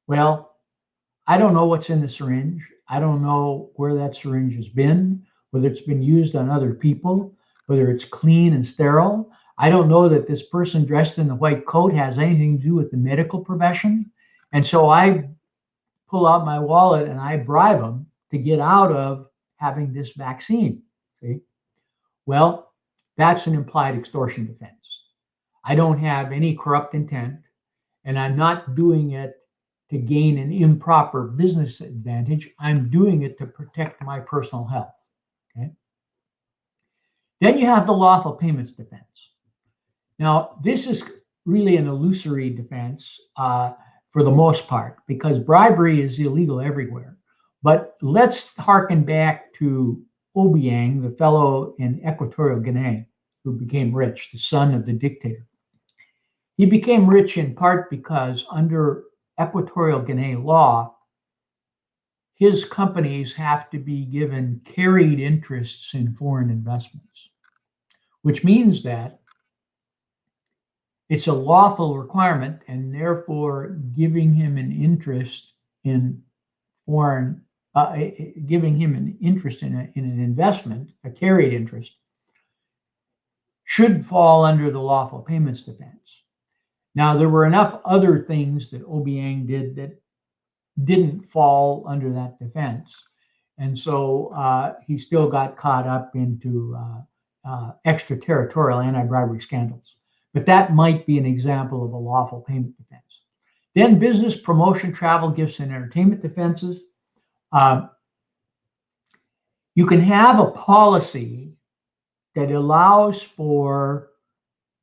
Well, I don't know what's in the syringe. I don't know where that syringe has been, whether it's been used on other people, whether it's clean and sterile. I don't know that this person dressed in the white coat has anything to do with the medical profession. And so I pull out my wallet and I bribe him to get out of having this vaccine. See? Well, that's an implied extortion defense. I don't have any corrupt intent, and I'm not doing it to gain an improper business advantage. I'm doing it to protect my personal health. Okay. Then you have the lawful payments defense. Now, this is really an illusory defense for the most part, because bribery is illegal everywhere. But let's harken back to Obiang, the fellow in Equatorial Guinea who became rich, the son of the dictator. He became rich in part because under Equatorial Guinea law, his companies have to be given carried interests in foreign investments, which means that it's a lawful requirement, and therefore giving him an interest in foreign, giving him an interest in an investment, a carried interest, should fall under the lawful payments defense. Now, there were enough other things that Obiang did that didn't fall under that defense. And so he still got caught up into extraterritorial anti-bribery scandals. But that might be an example of a lawful payment defense. Then business, promotion, travel, gifts, and entertainment defenses. You can have a policy that allows for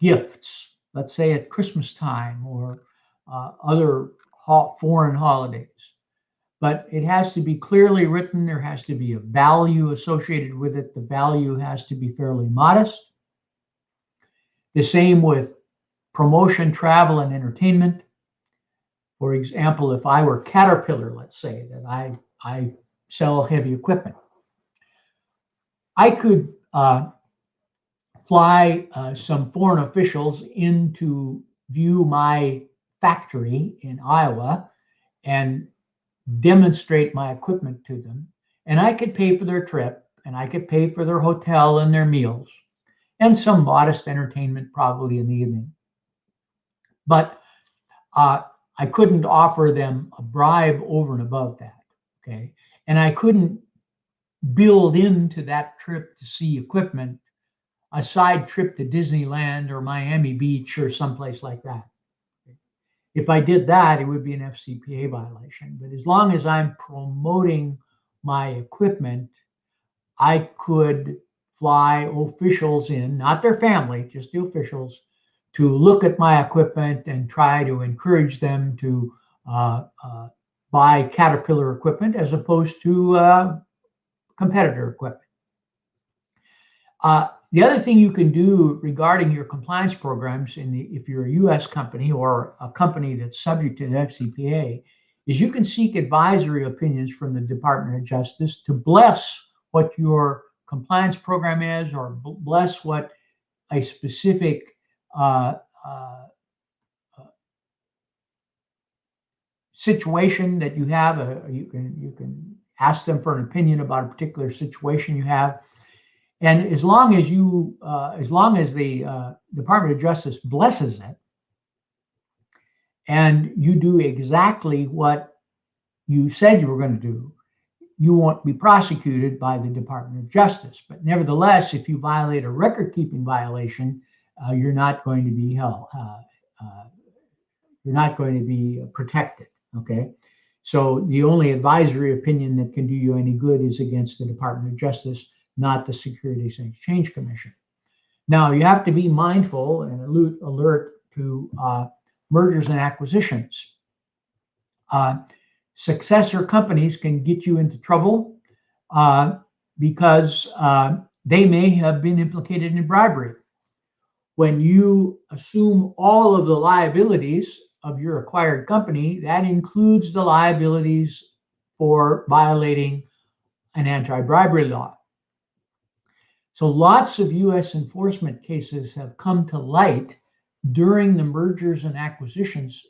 gifts, let's say at Christmas time or other foreign holidays. But it has to be clearly written. There has to be a value associated with it. The value has to be fairly modest. The same with promotion, travel, and entertainment. For example, if I were Caterpillar, let's say that I sell heavy equipment, I could fly some foreign officials in to view my factory in Iowa and demonstrate my equipment to them. And I could pay for their trip, and I could pay for their hotel and their meals, and some modest entertainment probably in the evening. But I couldn't offer them a bribe over and above that, okay? And I couldn't build into that trip to see equipment a side trip to Disneyland or Miami Beach or someplace like that. If I did that, it would be an FCPA violation. But as long as I'm promoting my equipment, I could fly officials in, not their family, just the officials, to look at my equipment and try to encourage them to buy Caterpillar equipment as opposed to competitor equipment. The other thing you can do regarding your compliance programs, if you're a U.S. company or a company that's subject to the FCPA, is you can seek advisory opinions from the Department of Justice to bless what your compliance program is, or bless what a specific situation that you have. You can ask them for an opinion about a particular situation you have. And as long as the Department of Justice blesses it, and you do exactly what you said you were going to do, you won't be prosecuted by the Department of Justice. But nevertheless, if you violate a record-keeping violation, you're not going to be held. You're not going to be protected. Okay. So the only advisory opinion that can do you any good is against the Department of Justice, not the Securities and Exchange Commission. Now, you have to be mindful and alert to mergers and acquisitions. Successor companies can get you into trouble because they may have been implicated in bribery. When you assume all of the liabilities of your acquired company, that includes the liabilities for violating an anti-bribery law. So lots of U.S. enforcement cases have come to light during the mergers and acquisitions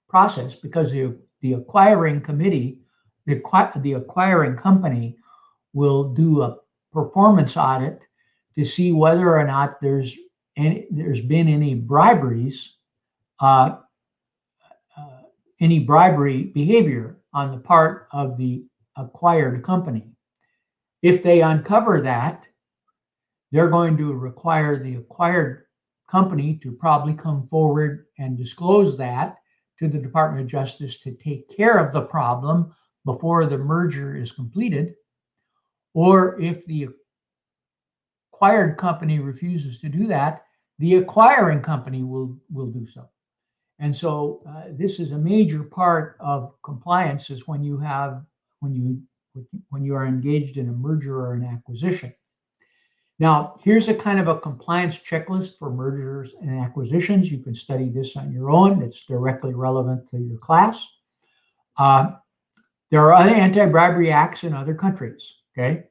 process, because the acquiring committee, the acquiring company will do a performance audit to see whether or not there's been any briberies, any bribery behavior on the part of the acquired company. If they uncover that, they're going to require the acquired company to probably come forward and disclose that to the Department of Justice to take care of the problem before the merger is completed. Or if the acquired company refuses to do that, the acquiring company will do so. And so this is a major part of compliance, is when you are engaged in a merger or an acquisition. Now, here's a kind of a compliance checklist for mergers and acquisitions. You can study this on your own. It's directly relevant to your class. There are other anti-bribery acts in other countries, okay?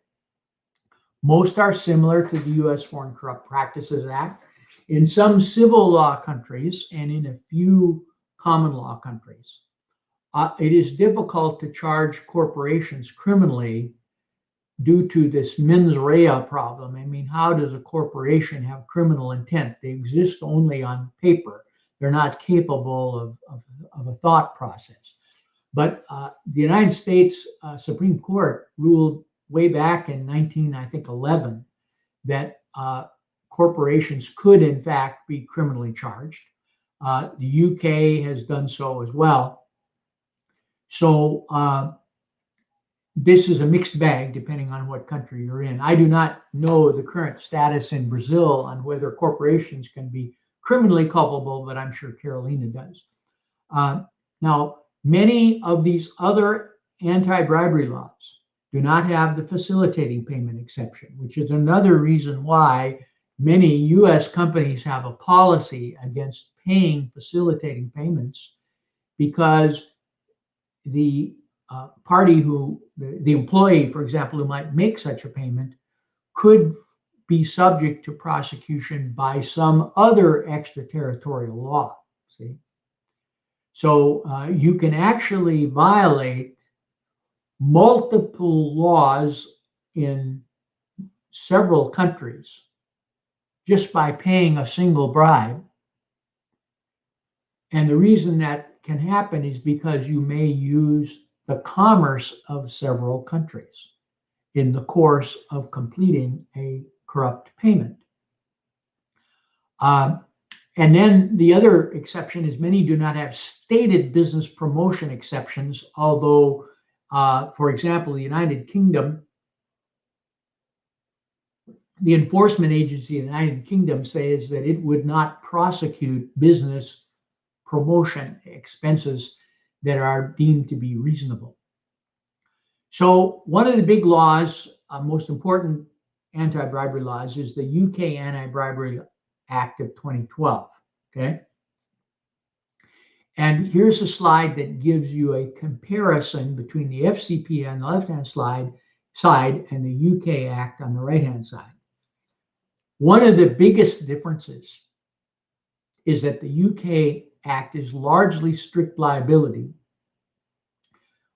Most are similar to the U.S. Foreign Corrupt Practices Act. In some civil law countries and in a few common law countries, it is difficult to charge corporations criminally due to this mens rea problem. I mean, how does a corporation have criminal intent? They exist only on paper. They're not capable of a thought process. But the United States Supreme Court ruled way back in 1911 that corporations could, in fact, be criminally charged. The UK has done so as well. So this is a mixed bag depending on what country you're in. I do not know the current status in Brazil on whether corporations can be criminally culpable, but I'm sure Carolina does. Now, many of these other anti-bribery laws do not have the facilitating payment exception, which is another reason why many U.S. companies have a policy against paying facilitating payments, because the party the employee, for example, who might make such a payment could be subject to prosecution by some other extraterritorial law, see? So you can actually violate multiple laws in several countries just by paying a single bribe. And the reason that can happen is because you may use the commerce of several countries in the course of completing a corrupt payment. And then the other exception is many do not have stated business promotion exceptions, although, for example, the United Kingdom the enforcement agency in the United Kingdom says that it would not prosecute business promotion expenses that are deemed to be reasonable. So one of the big laws, most important anti-bribery laws, is the UK Anti-Bribery Act of 2012, okay? And here's a slide that gives you a comparison between the FCPA on the left-hand side and the UK Act on the right-hand side. One of the biggest differences is that the UK Act is largely strict liability,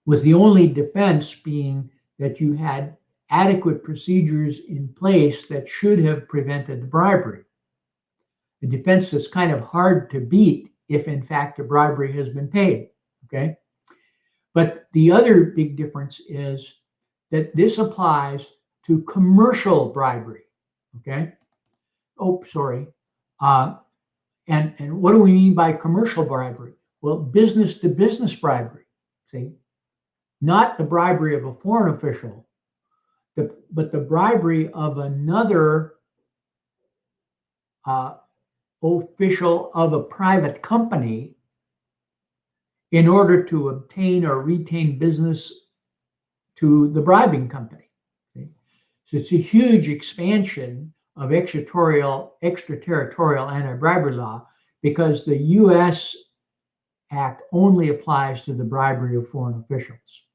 with the only defense being that you had adequate procedures in place that should have prevented the bribery. A defense that's kind of hard to beat if in fact a bribery has been paid, okay? But the other big difference is that this applies to commercial bribery, okay? Oh, sorry. And what do we mean by commercial bribery? Well, business to business bribery, see? Not the bribery of a foreign official, but the bribery of another official of a private company in order to obtain or retain business to the bribing company. Okay? So it's a huge expansion of extraterritorial anti-bribery law, because the US Act only applies to the bribery of foreign officials.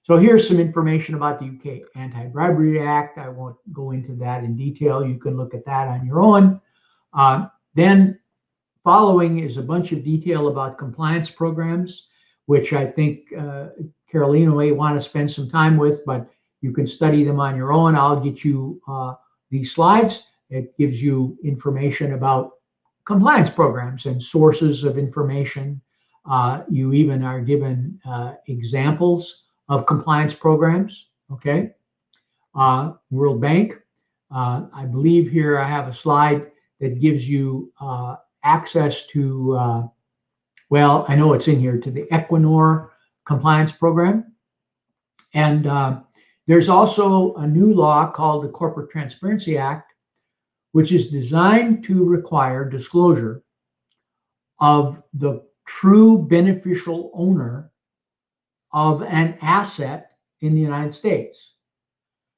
So here's some information about the UK Anti-Bribery Act. I won't go into that in detail. You can look at that on your own. Then following is a bunch of detail about compliance programs, which I think Carolina may want to spend some time with, but you can study them on your own. I'll get you these slides. It gives you information about compliance programs and sources of information. You even are given examples of compliance programs, okay? World Bank. I believe here I have a slide that gives you access to, well, I know it's in here, to the Equinor compliance program. And there's also a new law called the Corporate Transparency Act, which is designed to require disclosure of the true beneficial owner of an asset in the United States.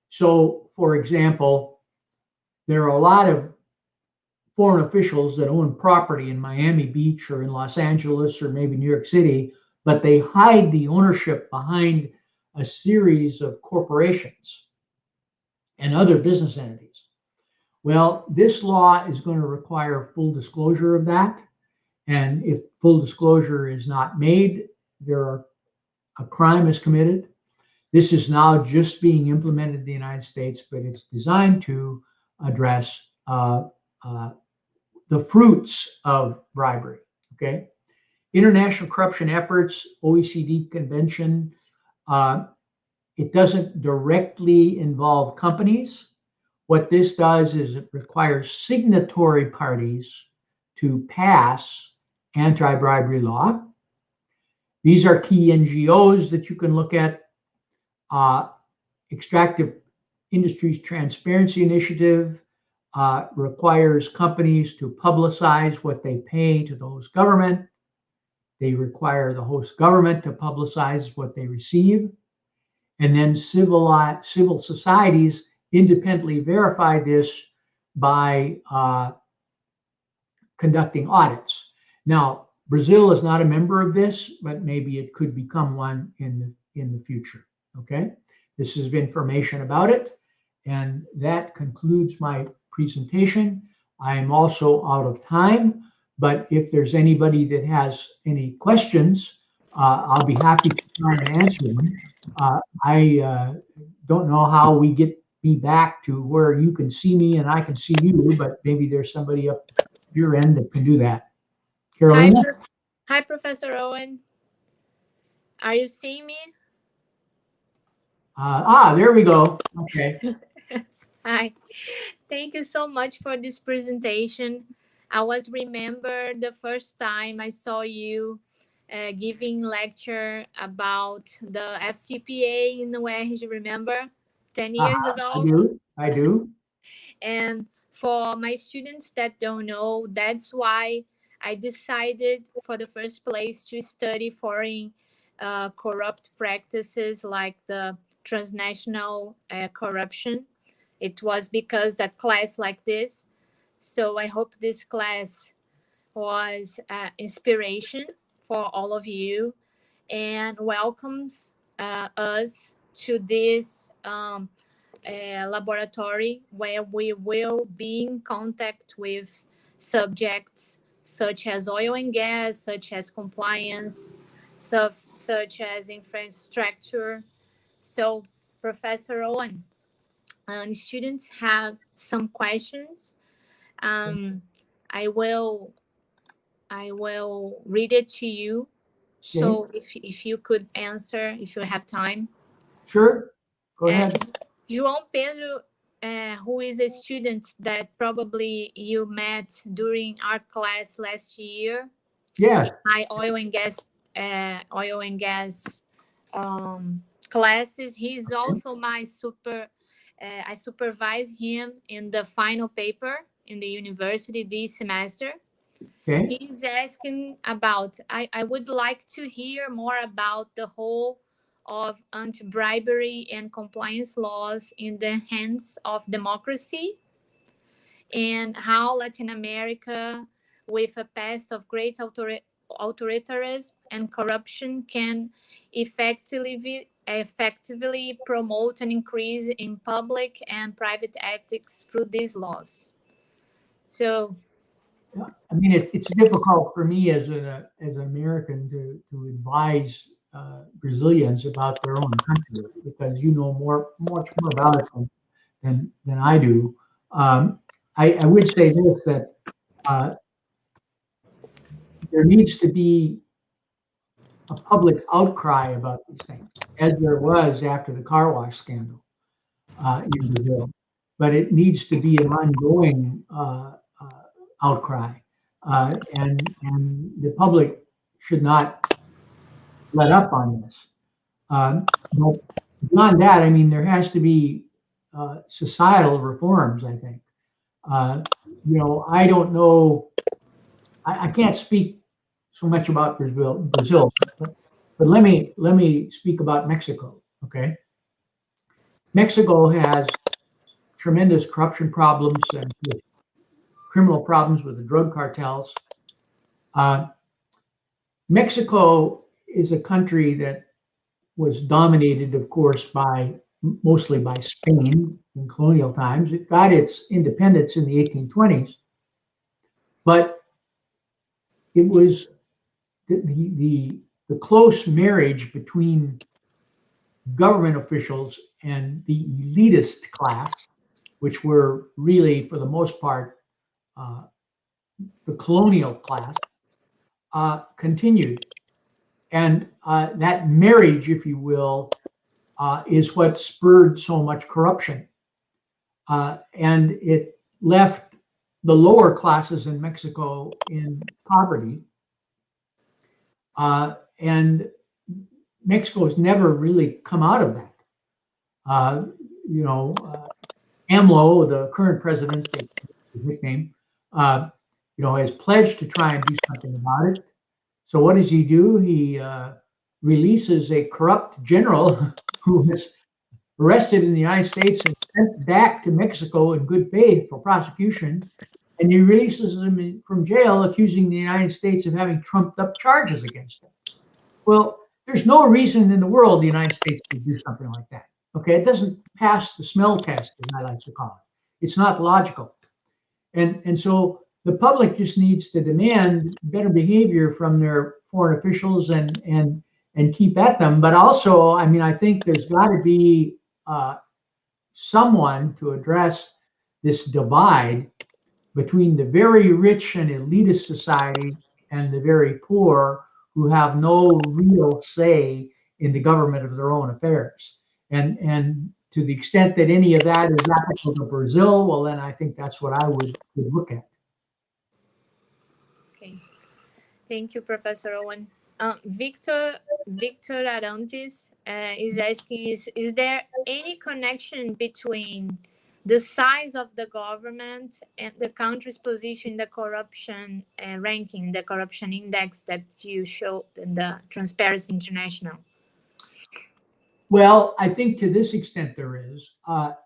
So, for example, there are a lot of foreign officials that own property in Miami Beach or in Los Angeles or maybe New York City, but they hide the ownership behind a series of corporations and other business entities. Well, this law is going to require full disclosure of that. And if full disclosure is not made, a crime is committed. This is now just being implemented in the United States, but it's designed to address the fruits of bribery, okay? International corruption efforts, OECD convention, it doesn't directly involve companies. What this does is it requires signatory parties to pass anti-bribery law. These are key NGOs that you can look at. Extractive Industries Transparency Initiative requires companies to publicize what they pay to the host government. They require the host government to publicize what they receive. And then civil societies independently verify this by conducting audits. Now, Brazil is not a member of this, but maybe it could become one in the future, okay? This is information about it, and that concludes my presentation. I am also out of time, but if there's anybody that has any questions, I'll be happy to try and answer them. I don't know how we get me back to where you can see me and I can see you, but maybe there's somebody up your end that can do that. Carolina? Hi, Professor Owen. Are you seeing me? There we go. Okay. Hi. Thank you so much for this presentation. I was remember the first time I saw you giving lecture about the FCPA in the UERJ, remember? 10 years ago. I do. And for my students that don't know, that's why I decided for the first place to study foreign corrupt practices like the transnational corruption. It was because a class like this. So I hope this class was inspiration for all of you and welcomes us to this laboratory where we will be in contact with subjects such as oil and gas, such as compliance, such as infrastructure. So, Professor Owen, students have some questions. I will read it to you. So Okay. if you could answer, if you have time. Sure. Go ahead. João Pedro, who is a student that probably you met during our class last year. Yes. My oil and gas classes. He's also my I supervise him in the final paper in the university this semester. Okay. He's asking about, I would like to hear more about the whole of anti-bribery and compliance laws in the hands of democracy and how Latin America, with a past of great authoritarianism and corruption, can effectively promote an increase in public and private ethics through these laws. So, I mean, it's difficult for me as an American to advise Brazilians about their own country because you know much more about it than I do. I would say this, that there needs to be a public outcry about these things, as there was after the car wash scandal in Brazil. But it needs to be an ongoing outcry, and the public should not let up on this. But beyond that, I mean, there has to be societal reforms, I think. You know, I don't know. I can't speak so much about Brazil, but let me speak about Mexico. Okay, Mexico has tremendous corruption problems and criminal problems with the drug cartels. Mexico is a country that was dominated, of course, mostly by Spain in colonial times. It got its independence in the 1820s, but it was the close marriage between government officials and the elitist class, which were really, for the most part, the colonial class, continued. And that marriage, if you will, is what spurred so much corruption. And it left the lower classes in Mexico in poverty. And Mexico has never really come out of that. You know, AMLO, the current president, his nickname, you know, has pledged to try and do something about it. So what does he do? He releases a corrupt general who was arrested in the United States and sent back to Mexico in good faith for prosecution. And he releases him from jail, accusing the United States of having trumped up charges against him. Well, there's no reason in the world the United States would do something like that. Okay, it doesn't pass the smell test, as I like to call it. It's not logical. And so the public just needs to demand better behavior from their foreign officials and keep at them. But also, I mean, I think there's got to be someone to address this divide between the very rich and elitist society and the very poor who have no real say in the government of their own affairs. And to the extent that any of that is applicable to Brazil, well, then I think that's what I would look at. Okay. Thank you, Professor Owen. Victor Arantes is asking, is there any connection between the size of the government and the country's position in the corruption ranking, the corruption index that you showed in the Transparency International? Well, I think to this extent there is.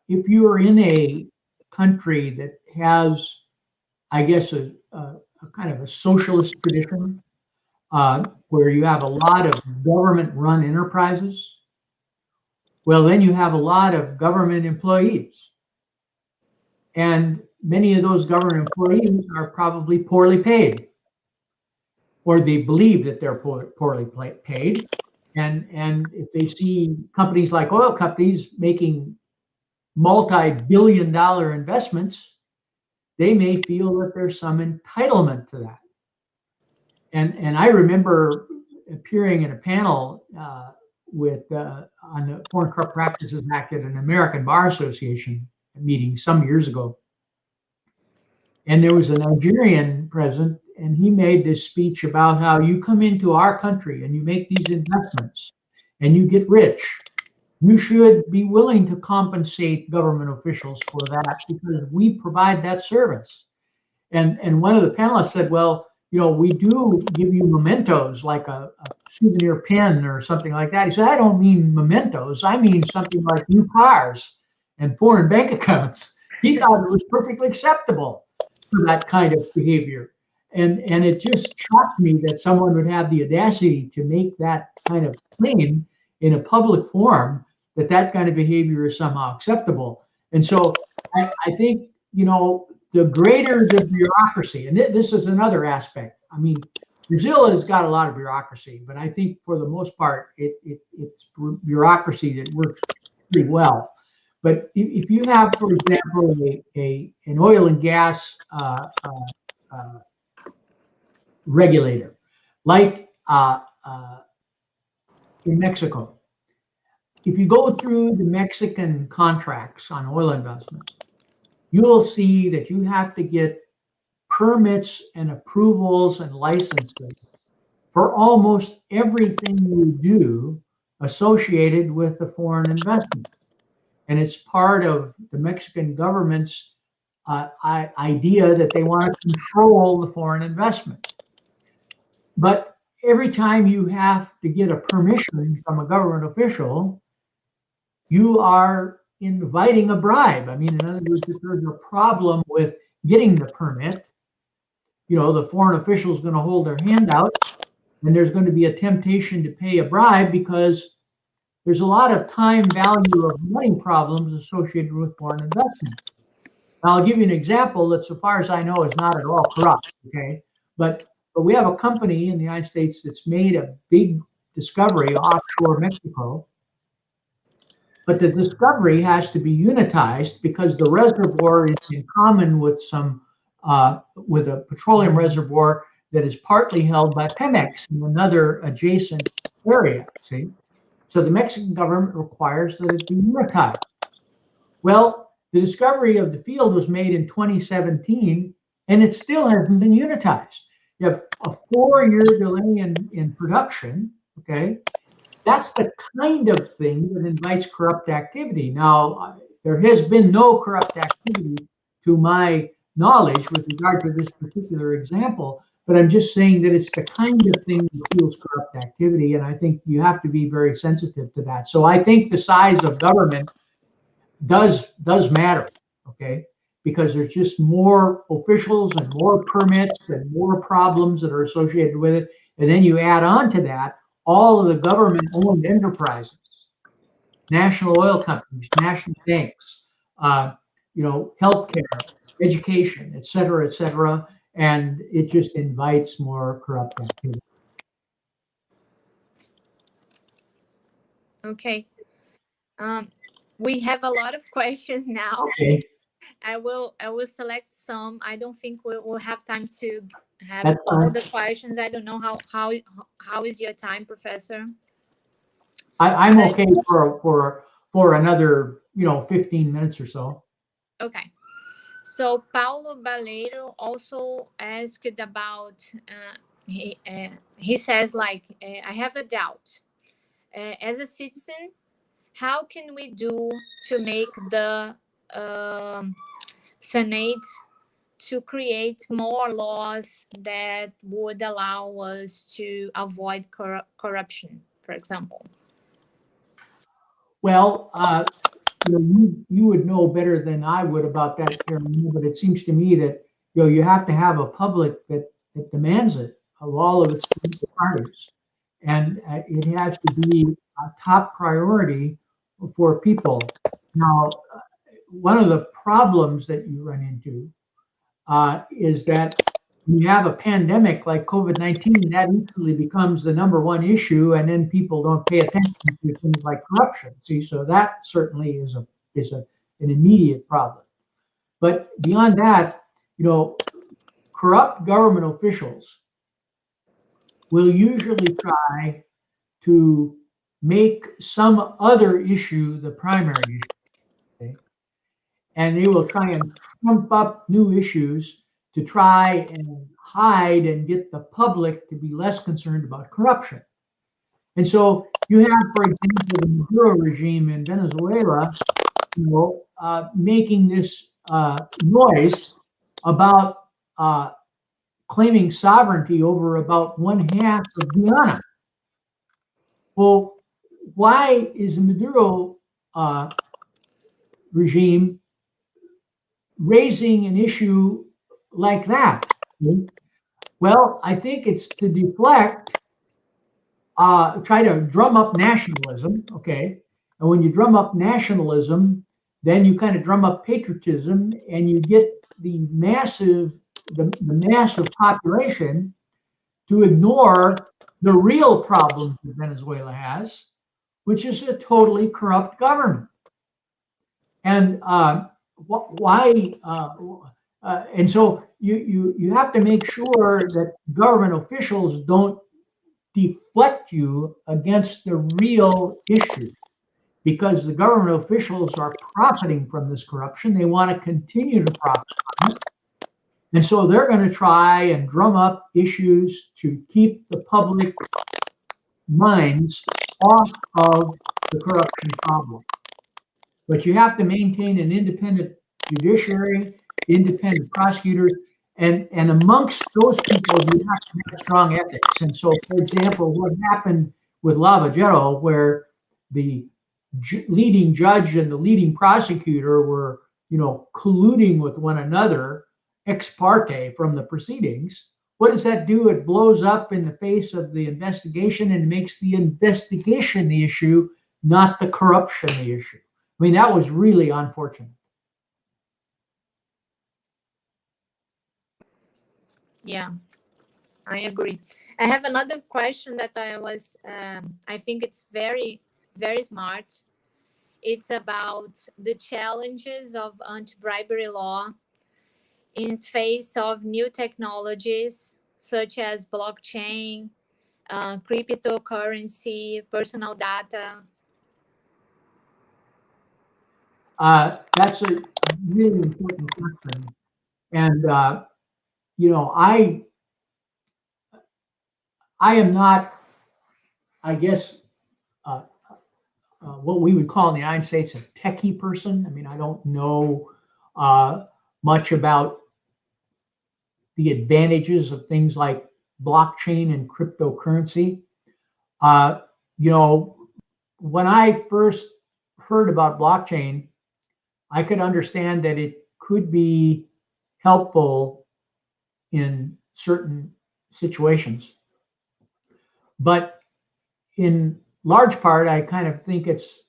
If you are in a country that has, I guess, a kind of a socialist tradition, where you have a lot of government-run enterprises, well, then you have a lot of government employees. And many of those government employees are probably poorly paid, or they believe that they're poorly paid. And if they see companies like oil companies making multi-billion-dollar investments, they may feel that there's some entitlement to that. And I remember appearing in a panel on the Foreign Corrupt Practices Act at an American Bar Association meeting some years ago. And there was a Nigerian present, and he made this speech about how you come into our country and you make these investments and you get rich. You should be willing to compensate government officials for that because we provide that service. And one of the panelists said, well, you know, we do give you mementos like a souvenir pen or something like that. He said, I don't mean mementos. I mean something like new cars and foreign bank accounts. He thought it was perfectly acceptable for that kind of behavior. And it just shocked me that someone would have the audacity to make that kind of claim in a public forum, that kind of behavior is somehow acceptable. And so I think, you know, the greater the bureaucracy, and this is another aspect. I mean, Brazil has got a lot of bureaucracy, but I think for the most part, it's bureaucracy that works pretty well. But if you have, for example, an oil and gas regulator, like in Mexico, if you go through the Mexican contracts on oil investments, you will see that you have to get permits and approvals and licenses for almost everything you do associated with the foreign investment. And it's part of the Mexican government's idea that they want to control the foreign investment. But every time you have to get a permission from a government official, you are inviting a bribe. I mean, in other words, if there's a problem with getting the permit, you know, the foreign official is going to hold their hand out, and there's going to be a temptation to pay a bribe because there's a lot of time value of money problems associated with foreign investment. Now, I'll give you an example that, so far as I know, is not at all corrupt, okay? But we have a company in the United States that's made a big discovery offshore Mexico, but the discovery has to be unitized because the reservoir is in common with with a petroleum reservoir that is partly held by Pemex in another adjacent area, see? So the Mexican government requires that it be unitized. Well, the discovery of the field was made in 2017, and it still hasn't been unitized. You have a 4-year delay in production, okay? That's the kind of thing that invites corrupt activity. Now, there has been no corrupt activity to my knowledge with regard to this particular example, but I'm just saying that it's the kind of thing that fuels corrupt activity, and I think you have to be very sensitive to that. So I think the size of government does matter, okay? Because there's just more officials and more permits and more problems that are associated with it. And then you add on to that all of the government-owned enterprises, national oil companies, national banks, you know, healthcare, education, et cetera, and it just invites more corrupt activity. Okay. We have a lot of questions now. Okay. I will select some. I don't think we'll have time to have all the questions. I don't know how is your time, Professor? I'm okay for another, you know, 15 minutes or so. Okay. So Paulo Baleiro also asked about, he says, like, I have a doubt. As a citizen, how can we do to make the Senate to create more laws that would allow us to avoid corruption, for example? Well, you would know better than I would about that, Carolina, but it seems to me that you have to have a public that demands it of all of its political parties, and it has to be a top priority for people. Now, one of the problems that you run into is that when you have a pandemic like COVID-19, that easily becomes the #1 issue, and then people don't pay attention to things like corruption. See, so that certainly is an immediate problem. But beyond that, corrupt government officials will usually try to make some other issue the primary issue. Okay? And they will try and trump up new issues to try and hide and get the public to be less concerned about corruption. And so you have, for example, the Maduro regime in Venezuela, making this noise about claiming sovereignty over about 1/2 of Guyana. Well, why is the Maduro regime raising an issue like that? Well, I think it's to deflect, try to drum up nationalism, okay? And when you drum up nationalism, then you kind of drum up patriotism, and you get the massive population to ignore the real problems that Venezuela has, which is a totally corrupt government. And why? And so you have to make sure that government officials don't deflect you against the real issue, because the government officials are profiting from this corruption. They want to continue to profit from it. And so they're going to try and drum up issues to keep the public minds off of the corruption problem. But you have to maintain an independent judiciary, independent prosecutors, and amongst those people, you have to have strong ethics. And so, for example, what happened with Lavagero, where the leading judge and the leading prosecutor were, colluding with one another ex parte from the proceedings, what does that do? It blows up in the face of the investigation and makes the investigation the issue, not the corruption the issue. I mean, that was really unfortunate. Yeah, I agree. I have another question that I think it's very, very smart. It's about the challenges of anti-bribery law in face of new technologies such as blockchain, cryptocurrency, personal data. That's a really important question. And, I am not, I guess, what we would call in the United States a techie person. I mean, I don't know much about the advantages of things like blockchain and cryptocurrency. When I first heard about blockchain, I could understand that it could be helpful in certain situations. But in large part, I kind of think it's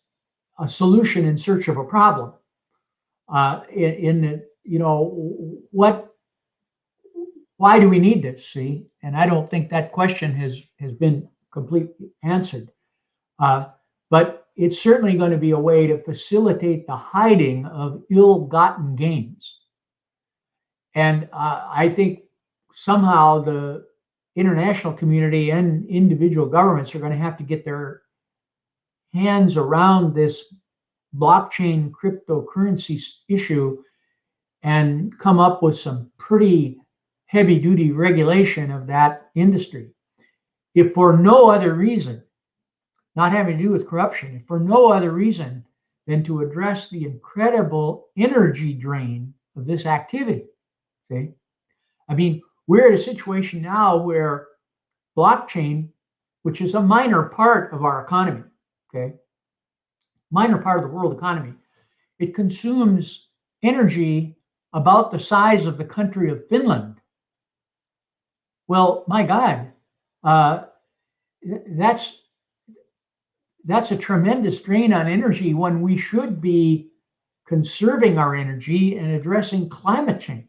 a solution in search of a problem. Why do we need this? See, and I don't think that question has been completely answered. But it's certainly going to be a way to facilitate the hiding of ill-gotten gains. And I think somehow the international community and individual governments are going to have to get their hands around this blockchain cryptocurrency issue and come up with some pretty heavy-duty regulation of that industry. If for no other reason, not having to do with corruption, if for no other reason than to address the incredible energy drain of this activity. Okay, I mean, we're in a situation now where blockchain, which is a minor part of our economy, okay, minor part of the world economy, it consumes energy about the size of the country of Finland. Well, my God, that's a tremendous drain on energy when we should be conserving our energy and addressing climate change.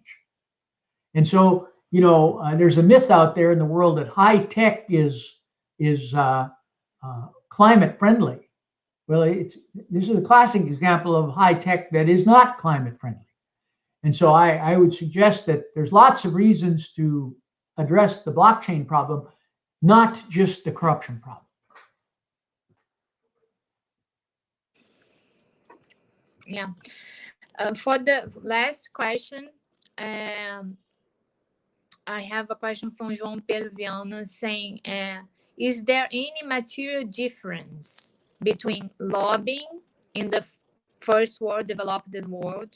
And so, you know, there's a myth out there in the world that high tech is climate friendly. Well, this is a classic example of high tech that is not climate friendly. And so I would suggest that there's lots of reasons to address the blockchain problem, not just the corruption problem. Yeah. For the last question, I have a question from João Pedro Viana saying, is there any material difference between lobbying in the first world developed world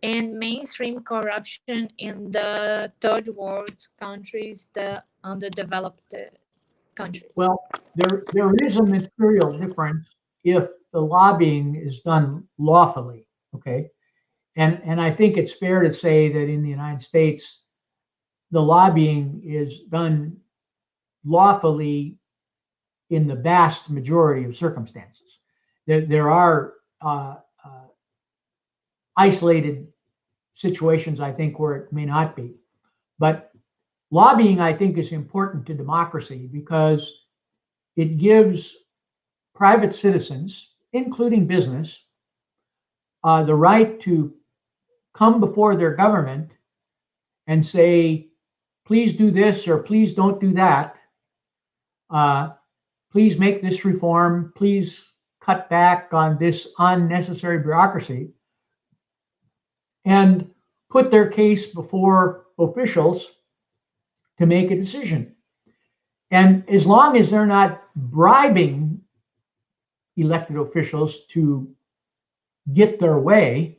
and mainstream corruption in the third world countries, the underdeveloped countries? Well, there is a material difference if the lobbying is done lawfully, okay? And I think it's fair to say that in the United States, the lobbying is done lawfully in the vast majority of circumstances. There are isolated situations, I think, where it may not be. But lobbying, I think, is important to democracy because it gives private citizens, including business, the right to come before their government and say, please do this or please don't do that. Please make this reform. Please cut back on this unnecessary bureaucracy, and put their case before officials to make a decision. And as long as they're not bribing elected officials to get their way,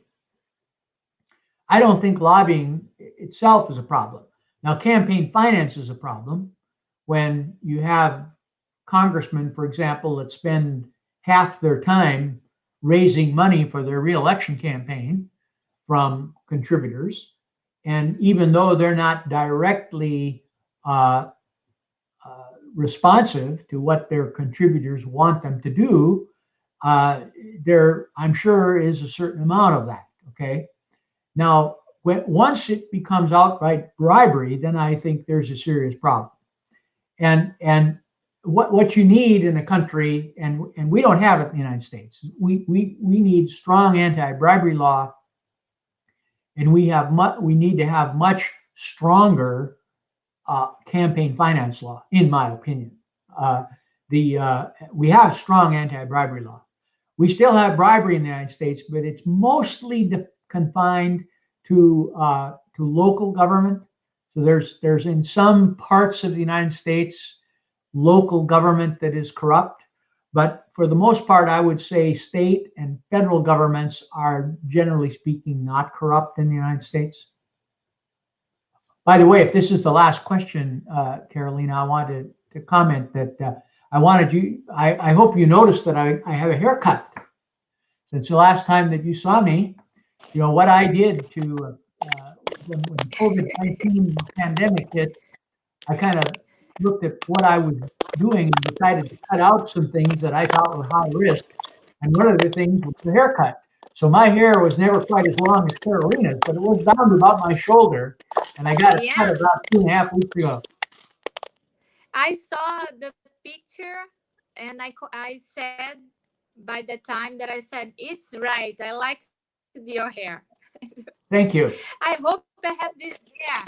I don't think lobbying itself is a problem. Now, campaign finance is a problem when you have congressmen, for example, that spend half their time raising money for their reelection campaign from contributors. And even though they're not directly responsive to what their contributors want them to do, there, I'm sure, is a certain amount of that, okay? Now, once it becomes outright bribery, then I think there's a serious problem. And what you need in a country, and we don't have it in the United States, we need strong anti-bribery law, and we need to have much stronger campaign finance law, in my opinion. We have strong anti-bribery law. We still have bribery in the United States, but it's mostly confined to local government. So there's in some parts of the United States local government that is corrupt, but for the most part, I would say state and federal governments are, generally speaking, not corrupt in the United States. By the way, if this is the last question, Carolina, I wanted to comment that I hope you noticed that I have a haircut. Since the last time that you saw me, you know, what I did to, when COVID-19 pandemic hit, I kind of looked at what I was doing and decided to cut out some things that I thought were high risk. And one of the things was the haircut. So my hair was never quite as long as Carolina's, but it was down to about my shoulder. And I got it cut about 2.5 weeks ago. I saw the picture and I said, by the time that I said, it's right, I like your hair. Thank you. I hope I have this hair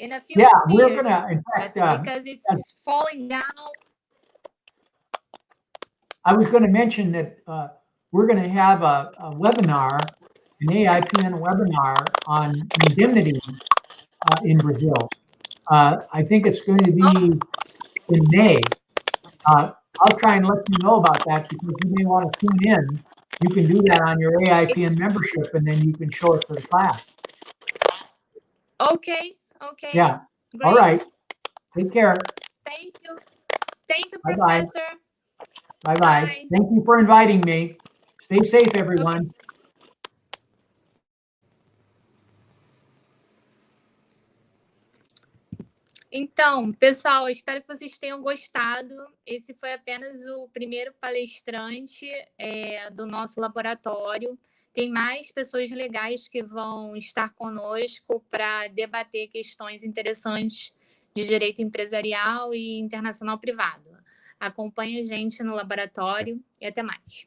in a few years. We're gonna, in fact, because it's falling down. I was going to mention that we're going to have a webinar, an AIPN webinar on indemnity in Brazil. I think it's going to be in May. I'll try and let you know about that because you may want to tune in. You can do that on your AIPN membership, and then you can show it to the class. Okay. Yeah. Great. All right. Take care. Thank you. Thank you, Bye-bye. Professor. Bye-bye. Bye. Thank you for inviting me. Stay safe, everyone. Então, pessoal, eu espero que vocês tenham gostado. Esse foi apenas o primeiro palestrante do nosso laboratório. Tem mais pessoas legais que vão estar conosco para debater questões interessantes de direito empresarial e internacional privado. Acompanhe a gente no laboratório e até mais.